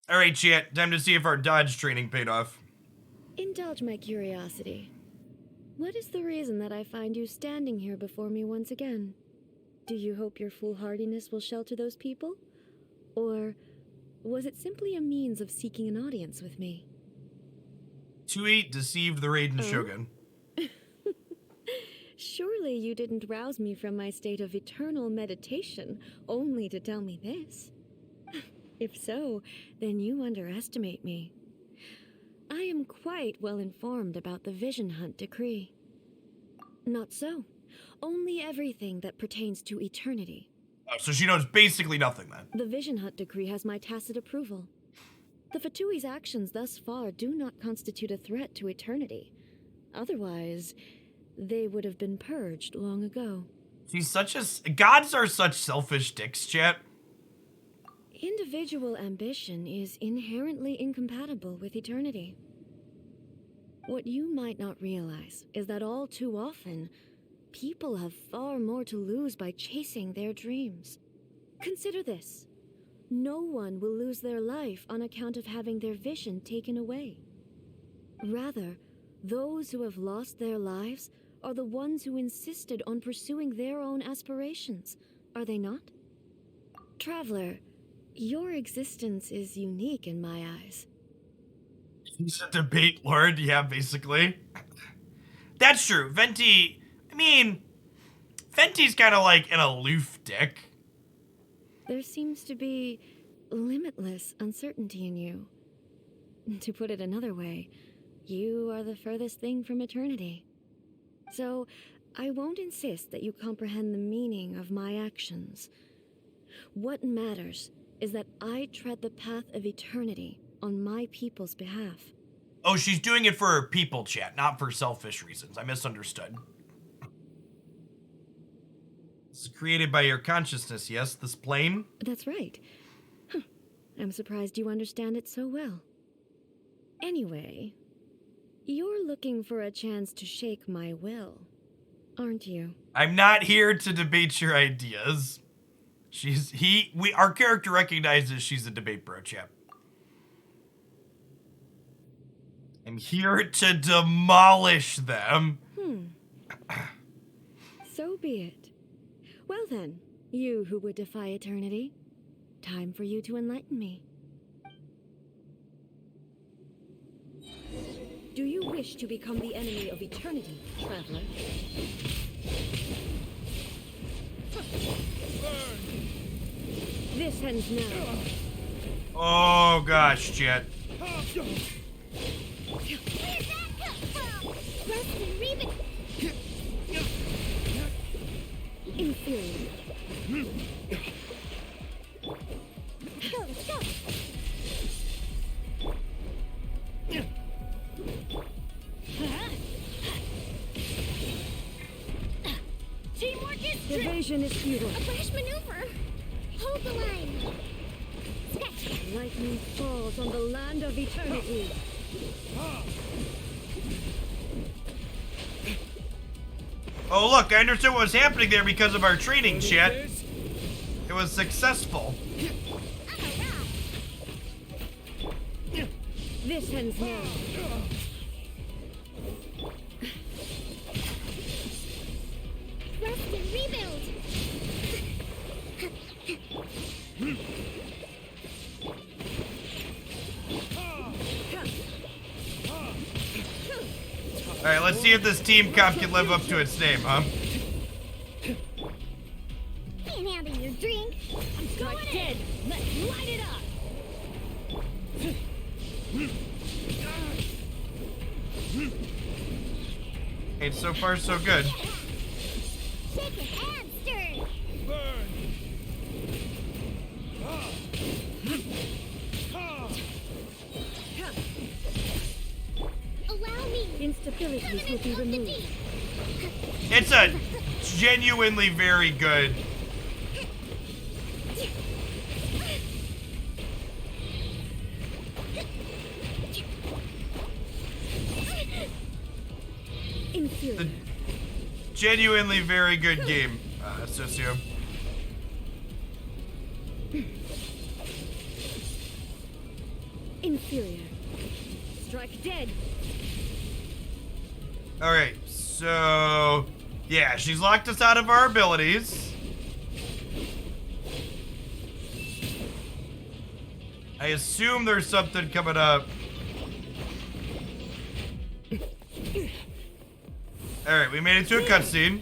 All right, chat. Time to see if our dodge training paid off. Indulge my curiosity. What is the reason that I find you standing here before me once again? Do you hope your foolhardiness will shelter those people? Or was it simply a means of seeking an audience with me? Tui deceived the Raiden Shogun. Surely you didn't rouse me from my state of eternal meditation only to tell me this. If so, then you underestimate me. I am quite well informed about the Vision Hunt decree. Not so. Only everything that pertains to eternity. Oh, so she knows basically nothing then. The Vision Hunt decree has my tacit approval. The Fatui's actions thus far do not constitute a threat to eternity. Otherwise, they would have been purged long ago. She's such a... Gods are such selfish dicks, chat. Individual ambition is inherently incompatible with eternity. What you might not realize is that all too often, people have far more to lose by chasing their dreams. Consider this. No one will lose their life on account of having their vision taken away. Rather, those who have lost their lives are the ones who insisted on pursuing their own aspirations, are they not? Traveler, your existence is unique in my eyes. He's a debate lord, yeah, basically. That's true. Venti, I mean, Venti's kind of like an aloof dick. There seems to be limitless uncertainty in you. To put it another way, you are the furthest thing from eternity. So, I won't insist that you comprehend the meaning of my actions. What matters is that I tread the path of eternity on my people's behalf. Oh, she's doing it for her people, chat, not for selfish reasons. I misunderstood. This is created by your consciousness, yes? This plane? That's right. Huh. I'm surprised you understand it so well. Anyway, you're looking for a chance to shake my will, aren't you? I'm not here to debate your ideas. Our character recognizes she's a debate bro, chat. I'm here to demolish them. So be it. Well then, you who would defy eternity, time for you to enlighten me. Do you wish to become the enemy of eternity, traveler? This ends now. Oh gosh, chat. Where'd that come from? Rustin, Reba. Inferior. Go, let's go. Teamwork is strength. Evasion is futile. A brash maneuver. Hold the line. Scratch. Lightning falls on the land of eternity. Oh look, I understood what was happening there because of our training, chat. It was successful. This ends now. Rest and rebuild. Alright, let's see if this team comp can live up to its name, huh? Can't handle your drink. I'm going Dead. Let's light it up. Hey, so far so good. Shaken and stirred. Allow me. Instabilities will be removed. It's a genuinely very good. Inferior. Genuinely very good game, Socio. Inferior. Strike dead. Alright, so... Yeah, she's locked us out of our abilities. I assume there's something coming up. Alright, we made it to a cutscene.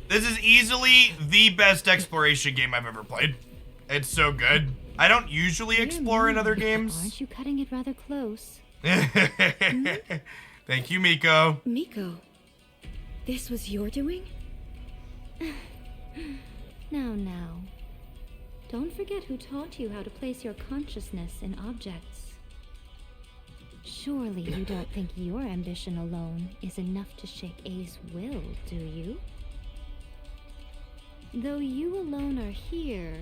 This is easily the best exploration game I've ever played. It's so good. I don't usually explore in other games. Aren't you cutting it rather close? Thank you, Miko. Miko, this was your doing? Now. Don't forget who taught you how to place your consciousness in objects. Surely you don't think your ambition alone is enough to shake A's will, do you? Though you alone are here,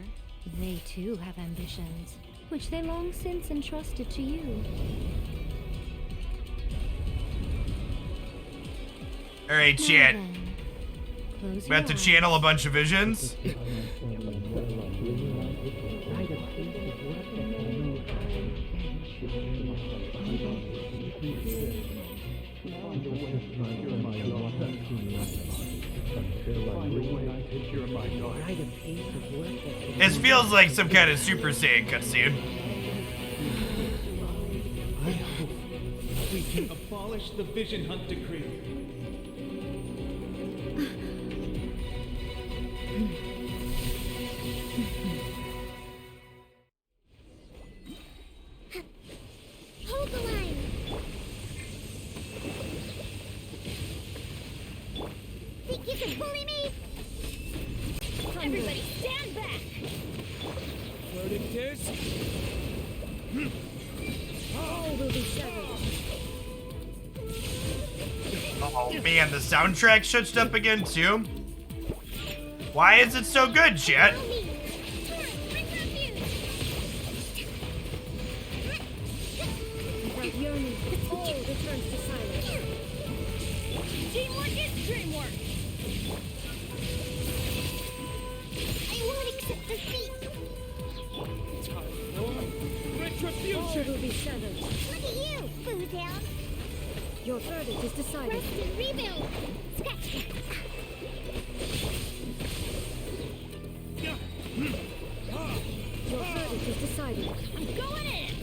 they too have ambitions, which they long since entrusted to you. Alright, Now chat. then, close About your to eyes. channel a bunch of visions. This feels like some kind of Super Saiyan cutscene. I hope we can abolish the Vision Hunt decree. Hold the line. Think you can bully me? Everybody stand back! Verdict is... All will be severed. Oh man, the soundtrack switched up again too. Why is it so good, chat? Follow me. Come on, bring refuge. Without yearning, all returns to silence. Teamwork is dreamwork! I won't accept defeat. All Retribution! will be severed. Look at you, Foodhound. Your verdict is decided. Rest and rebuild. Scratch that. Your verdict is decided. I'm going in!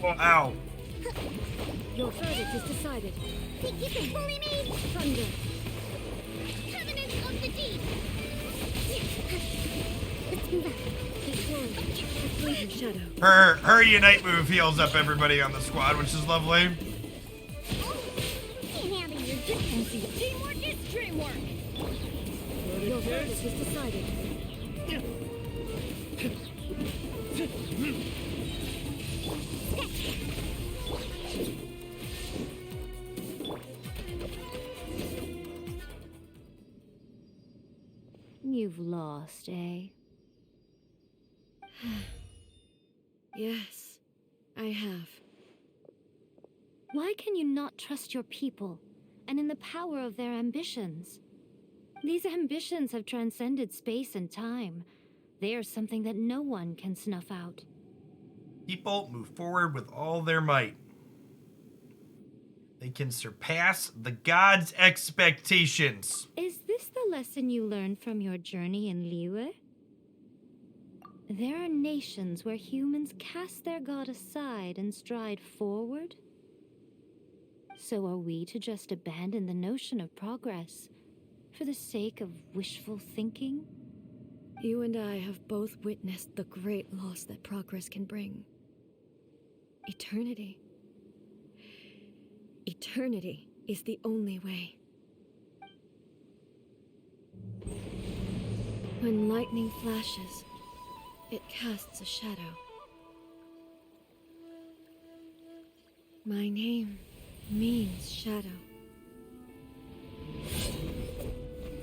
Oh, ow. Your verdict is decided. Think you can bully me? Thunder. Covenant of the Deep. Let's move out. Deploy. Fleeting shadow. Her unite move heals up everybody on the squad, which is lovely. Can't handle your defense. Teamwork is dreamwork! Your verdict is decided. You've lost, eh? Yes, I have. Why can you not trust your people and in the power of their ambitions? These ambitions have transcended space and time. They are something that no one can snuff out. People move forward with all their might. They can surpass the gods' expectations. Is this the lesson you learned from your journey in Liyue? There are nations where humans cast their god aside and stride forward. So are we to just abandon the notion of progress for the sake of wishful thinking? You and I have both witnessed the great loss that progress can bring. Eternity. Eternity is the only way. When lightning flashes, it casts a shadow. My name means shadow.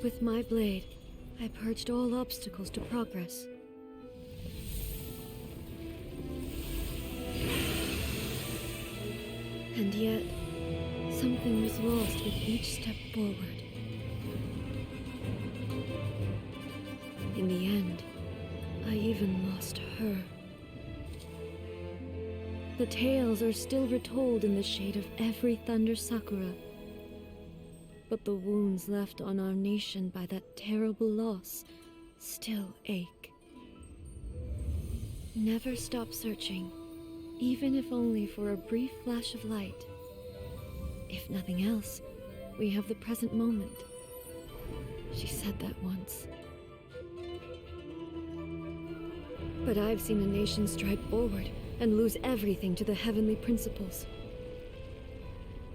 With my blade, I purged all obstacles to progress. And yet, something was lost with each step forward. In the end, I even lost her. The tales are still retold in the shade of every thunder sakura. But the wounds left on our nation by that terrible loss still ache. Never stop searching, even if only for a brief flash of light. If nothing else, we have the present moment. She said that once. But I've seen a nation stride forward and lose everything to the heavenly principles.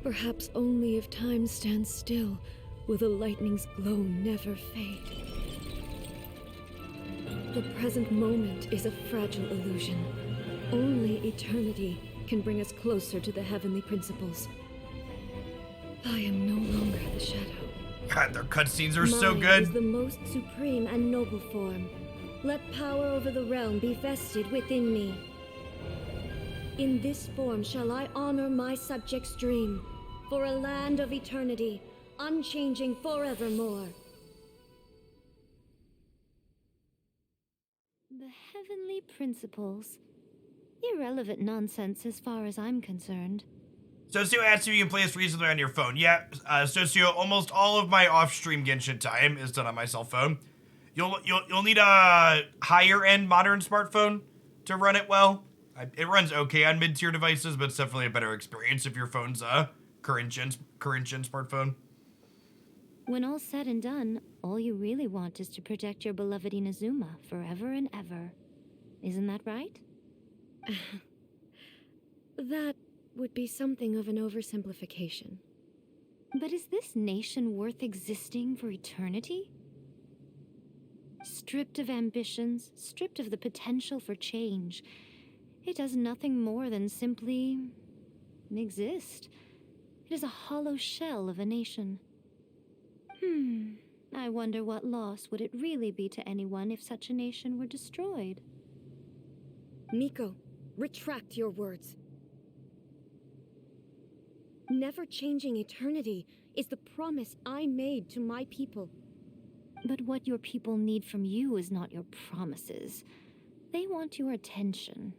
Perhaps only if time stands still will the lightning's glow never fade. The present moment is a fragile illusion. Only eternity can bring us closer to the heavenly principles. I am no longer the shadow. God, their cutscenes are so Mine good. is the most supreme and noble form. Let power over the realm be vested within me. In this form shall I honor my subjects' dream, for a land of eternity, unchanging forevermore. The heavenly principles. Irrelevant nonsense as far as I'm concerned. Socio asks if you can play this reasonably on your phone. Yeah, Socio, almost all of my off-stream Genshin time is done on my cell phone. You'll need a higher-end modern smartphone to run it well. It runs okay on mid-tier devices, but it's definitely a better experience if your phone's a current-gen smartphone. When all's said and done, all you really want is to protect your beloved Inazuma forever and ever. Isn't that right? That would be something of an oversimplification. But is this nation worth existing for eternity? Stripped of ambitions, stripped of the potential for change, it does nothing more than simply exist. It is a hollow shell of a nation. I wonder what loss would it really be to anyone if such a nation were destroyed? Miko, retract your words. Never changing eternity is the promise I made to my people. But what your people need from you is not your promises. They want your attention,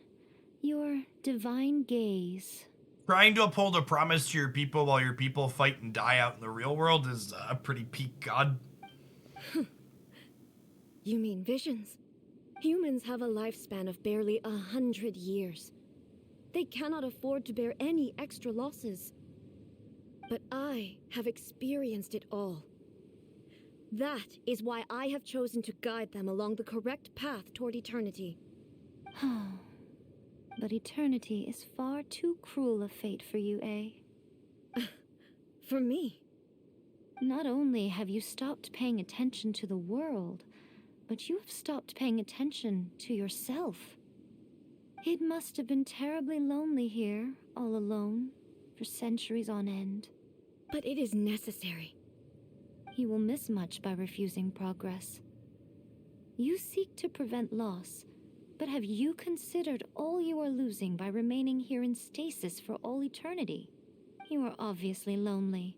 your divine gaze. Trying to uphold a promise to your people while your people fight and die out in the real world is a pretty peak god. You mean visions? Humans have a lifespan of barely 100 years. They cannot afford to bear any extra losses. But I have experienced it all. That is why I have chosen to guide them along the correct path toward eternity. But eternity is far too cruel a fate for you, eh? For me? Not only have you stopped paying attention to the world, but you have stopped paying attention to yourself. It must have been terribly lonely here, all alone, for centuries on end. But it is necessary. You will miss much by refusing progress. You seek to prevent loss, but have you considered all you are losing by remaining here in stasis for all eternity? You are obviously lonely,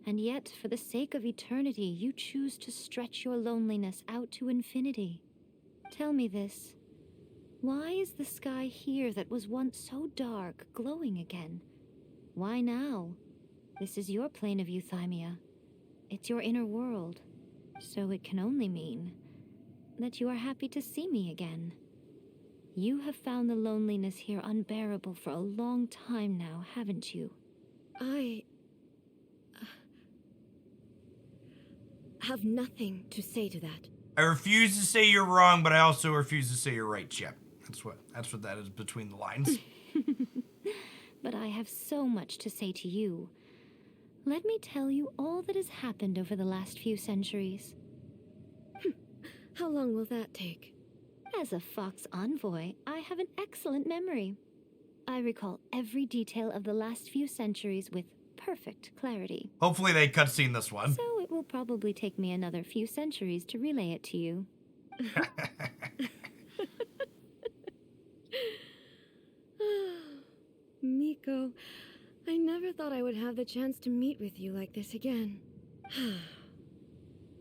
and yet for the sake of eternity you choose to stretch your loneliness out to infinity. Tell me this. Why is the sky here that was once so dark glowing again? Why now? This is your plane of euthymia. It's your inner world, so it can only mean that you are happy to see me again. You have found the loneliness here unbearable for a long time now, haven't you? I have nothing to say to that. I refuse to say you're wrong, but I also refuse to say you're right, Chip. That's what that is between the lines. But I have so much to say to you. Let me tell you all that has happened over the last few centuries. How long will that take? As a Fox envoy, I have an excellent memory. I recall every detail of the last few centuries with perfect clarity. Hopefully they cutscene this one. So it will probably take me another few centuries to relay it to you. Miko, I never thought I would have the chance to meet with you like this again.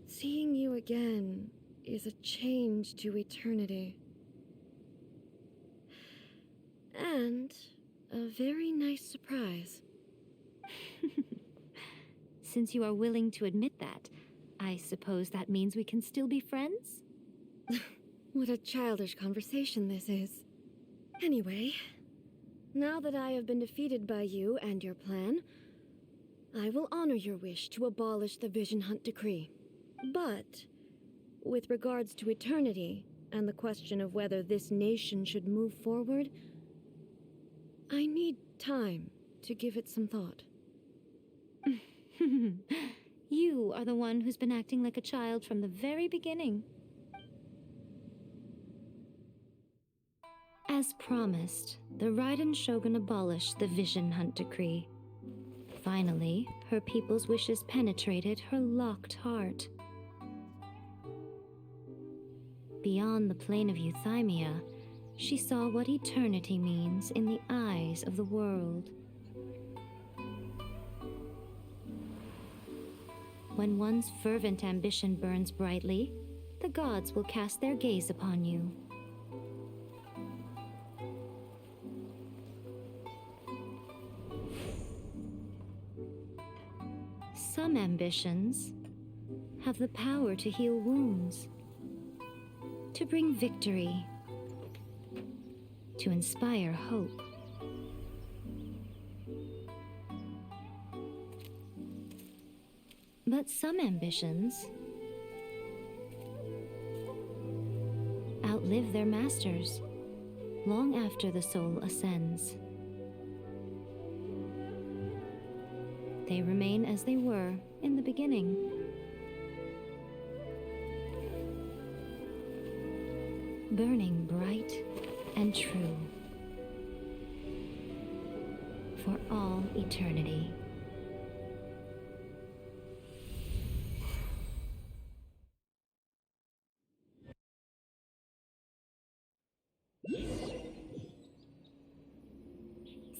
Seeing you again is a change to eternity. And a very nice surprise. Since you are willing to admit that, I suppose that means we can still be friends? What a childish conversation this is. Anyway, now that I have been defeated by you and your plan, I will honor your wish to abolish the Vision Hunt Decree. But, with regards to eternity and the question of whether this nation should move forward, I need time to give it some thought. You are the one who's been acting like a child from the very beginning. As promised, the Raiden Shogun abolished the Vision Hunt Decree. Finally, her people's wishes penetrated her locked heart. Beyond the plane of Euthymia, she saw what eternity means in the eyes of the world. When one's fervent ambition burns brightly, the gods will cast their gaze upon you. Some ambitions have the power to heal wounds, to bring victory, to inspire hope. But some ambitions outlive their masters long after the soul ascends. They remain as they were in the beginning. Burning bright and true for all eternity.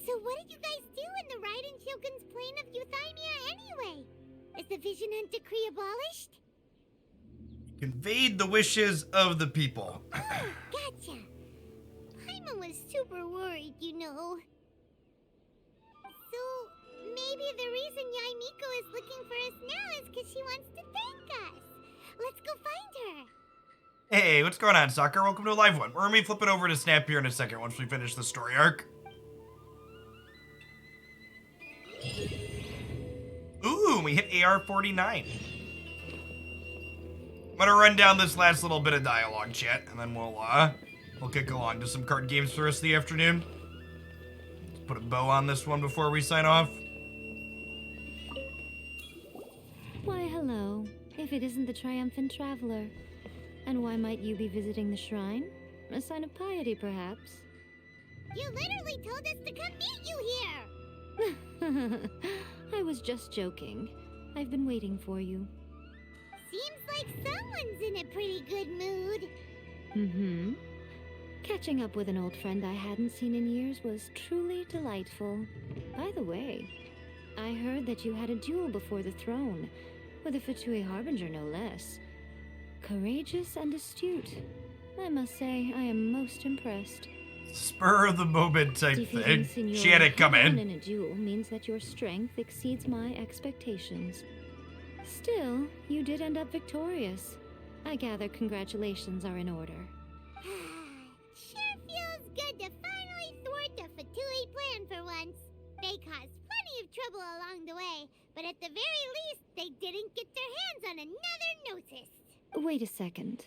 So what did you guys do in the Raiden Shogun's plane of Euthymia anyway? Is the Vision Hunt Decree abolished? Conveyed the wishes of the people. Oh, gotcha. Paimon was super worried, you know. So, maybe the reason Yaimiko is looking for us now is because she wants to thank us. Let's go find her. Hey, what's going on, Soccer? Welcome to a live one. We're gonna be flipping over to Snap here in a second once we finish the story arc. Ooh, we hit AR-49. I'm gonna run down this last little bit of dialogue, chat, and then we'll kick along to some card games for the rest of the afternoon. Let's put a bow on this one before we sign off. Why, hello, if it isn't the triumphant traveler. And why might you be visiting the shrine? A sign of piety, perhaps? You literally told us to come meet you here! I was just joking. I've been waiting for you. Seems like someone's in a pretty good mood. Mm-hmm. Catching up with an old friend I hadn't seen in years was truly delightful. By the way, I heard that you had a duel before the throne, with a Fatui Harbinger no less. Courageous and astute. I must say, I am most impressed. Spur of the moment type Defeating thing. Signora She had it coming. in a duel means that your strength exceeds my expectations. Still, you did end up victorious. I gather congratulations are in order. Sure feels good to finally thwart the Fatui plan for once. They caused plenty of trouble along the way, but at the very least, they didn't get their hands on another Gnosis. Wait a second.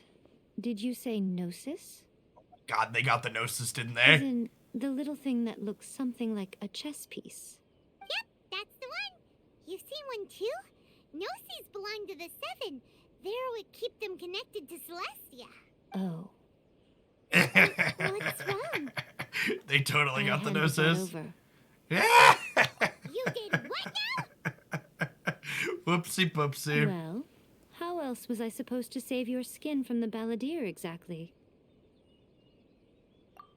Did you say Gnosis? God, they got the Gnosis, didn't As they? in, the little thing that looks something like a chess piece. Yep, that's the one. You've seen one too? Gnosis belong to the Seven. They're what keep them connected to Celestia. Oh. What's wrong? They totally got the I handed that Gnosis. over. You did what now? Whoopsie poopsie. Well, how else was I supposed to save your skin from the Balladeer exactly?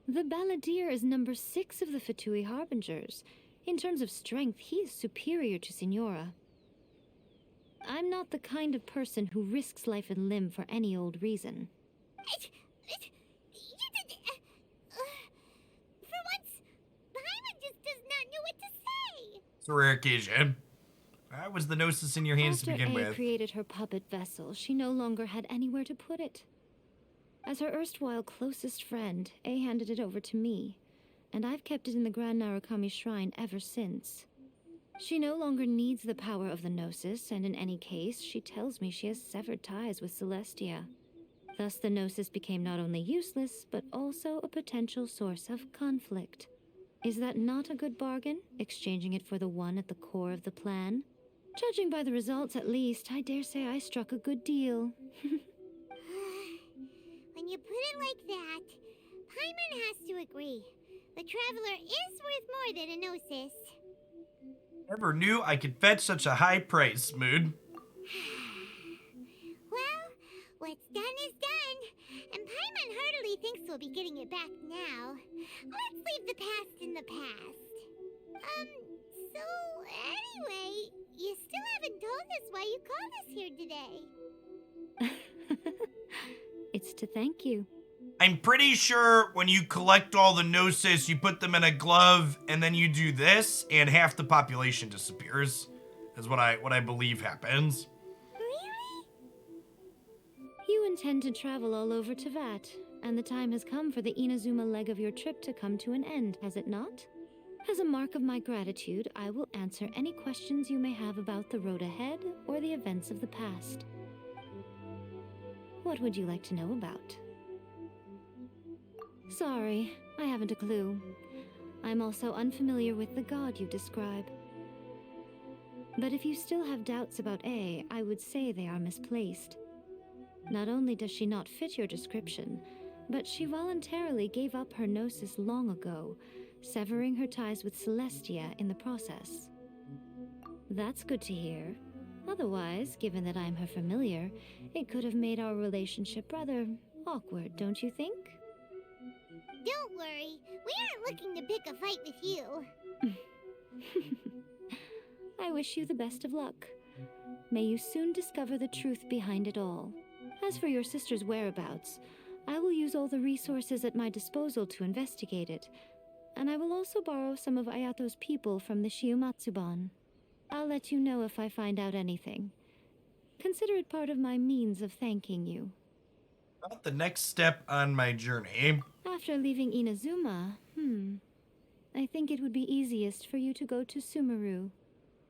The Balladeer is number 6 of the Fatui Harbingers. In terms of strength, he is superior to Signora. I'm not the kind of person who risks life and limb for any old reason. You did... for once, Paimon just It's a rare occasion. That was the Gnosis in your hands After to begin A with. created her puppet vessel, she no longer had anywhere to put it. As her erstwhile closest friend, A handed it over to me, and I've kept it in the Grand Narukami Shrine ever since. She no longer needs the power of the Gnosis, and in any case, she tells me she has severed ties with Celestia. Thus, the Gnosis became not only useless, but also a potential source of conflict. Is that not a good bargain, exchanging it for the one at the core of the plan? Judging by the results, at least, I dare say I struck a good deal. When you put it like that, Paimon has to agree. The Traveler is worth more than a Gnosis. Never knew I could fetch such a high price, Mood. Well, what's done is done, and Paimon heartily thinks we'll be getting it back now. Let's leave the past in the past. So anyway, you still haven't told us why you called us here today. It's to thank you. I'm pretty sure when you collect all the Gnosis, you put them in a glove, and then you do this, and half the population disappears. Is what I believe happens. Really? You intend to travel all over Teyvat, and the time has come for the Inazuma leg of your trip to come to an end, has it not? As a mark of my gratitude, I will answer any questions you may have about the road ahead or the events of the past. What would you like to know about? Sorry, I haven't a clue. I'm also unfamiliar with the god you describe. But if you still have doubts about A, I would say they are misplaced. Not only does she not fit your description, but she voluntarily gave up her Gnosis long ago, severing her ties with Celestia in the process. That's good to hear. Otherwise, given that I'm her familiar, it could have made our relationship rather awkward, don't you think? Don't worry, we aren't looking to pick a fight with you. I wish you the best of luck. May you soon discover the truth behind it all. As for your sister's whereabouts, I will use all the resources at my disposal to investigate it, and I will also borrow some of Ayato's people from the Shiumatsuban. I'll let you know if I find out anything. Consider it part of my means of thanking you. About the next step on my journey. After leaving Inazuma, I think it would be easiest for you to go to Sumeru.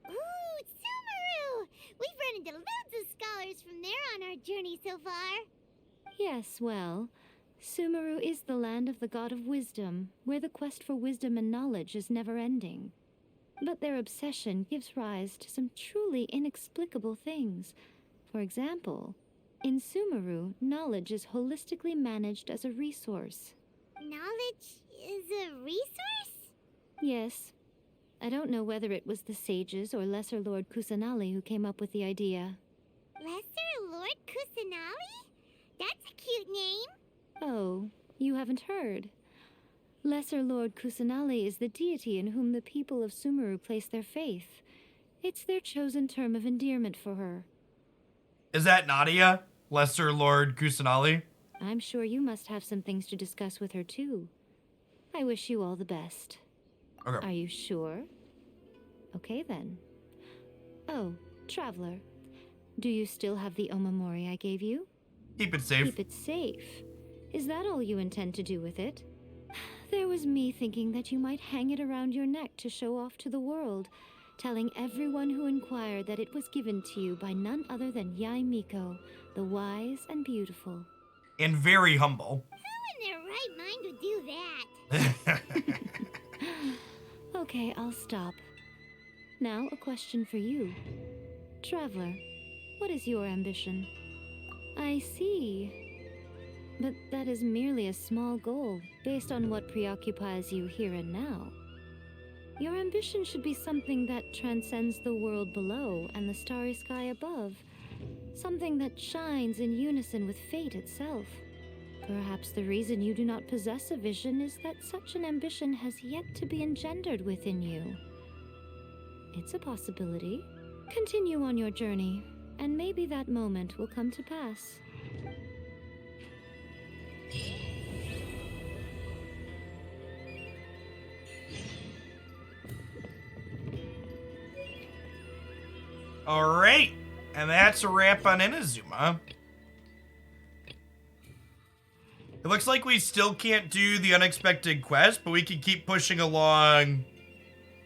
Ooh, Sumeru! We've run into loads of scholars from there on our journey so far. Yes, well, Sumeru is the land of the god of wisdom, where the quest for wisdom and knowledge is never-ending. But their obsession gives rise to some truly inexplicable things. For example, in Sumeru, knowledge is holistically managed as a resource. Knowledge is a resource? Yes. I don't know whether it was the sages or Lesser Lord Kusanali who came up with the idea. Lesser Lord Kusanali? That's a cute name. Oh, you haven't heard. Lesser Lord Kusanali is the deity in whom the people of Sumeru place their faith. It's their chosen term of endearment for her. Is that Nadia? Lesser Lord Kusanali? I'm sure you must have some things to discuss with her too. I wish you all the best. Okay. Are you sure? Okay then. Oh, Traveler. Do you still have the Omamori I gave you? Keep it safe. Keep it safe. Is that all you intend to do with it? There was me thinking that you might hang it around your neck to show off to the world, telling everyone who inquired that it was given to you by none other than Yai Miko, the wise and beautiful. And very humble. Who in their right mind would do that? Okay, I'll stop. Now, a question for you. Traveler, what is your ambition? I see. But that is merely a small goal, based on what preoccupies you here and now. Your ambition should be something that transcends the world below and the starry sky above. Something that shines in unison with fate itself. Perhaps the reason you do not possess a vision is that such an ambition has yet to be engendered within you. It's a possibility. Continue on your journey, and maybe that moment will come to pass. All right, and that's a wrap on Inazuma. It looks like we still can't do the unexpected quest, but we can keep pushing along.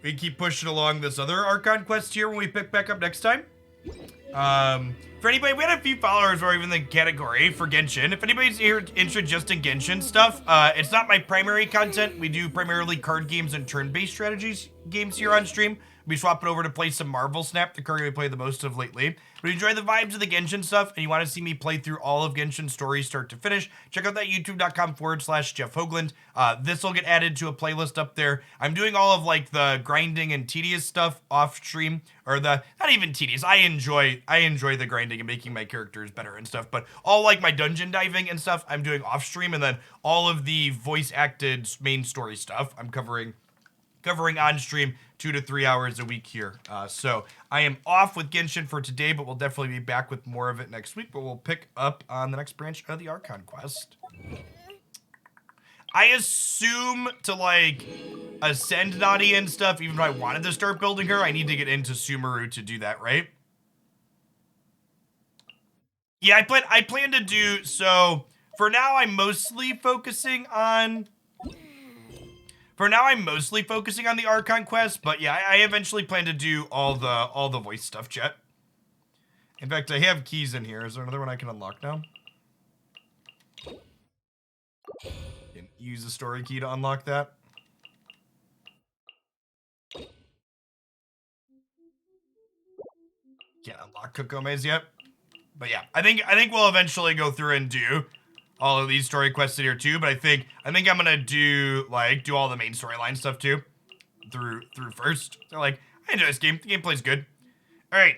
We can keep pushing along this other Archon quest here when we pick back up next time. For anybody, we had a few followers or even the category for Genshin. If anybody's here interested just in Genshin stuff, it's not my primary content. We do primarily card games and turn-based strategies games here on stream. We swap it over to play some Marvel Snap, the card we play the most of lately. But if you enjoy the vibes of the Genshin stuff and you want to see me play through all of Genshin stories start to finish, check out that youtube.com/Jeff Hoagland. This will get added to a playlist up there. I'm doing all of like the grinding and tedious stuff off stream, or the, not even tedious. I enjoy the grinding and making my characters better and stuff, but all like my dungeon diving and stuff I'm doing off stream, and then all of the voice acted main story stuff I'm covering on stream 2 to 3 hours a week here. So I am off with Genshin for today, but we'll definitely be back with more of it next week, but we'll pick up on the next branch of the Archon quest. I assume to like ascend Nadia and stuff, even if I wanted to start building her, I need to get into Sumeru to do that, right? Yeah, I plan to do, so for now I'm mostly focusing on the Archon quest, but yeah, I eventually plan to do all the voice stuff, chat. In fact, I have keys in here. Is there another one I can unlock now? Can use the story key to unlock that. Can't unlock Kokome's yet. But yeah, I think we'll eventually go through and do all of these story quests in here too, but I think I'm gonna do all the main storyline stuff too through first. So like, I enjoy this game. The gameplay's good. All right,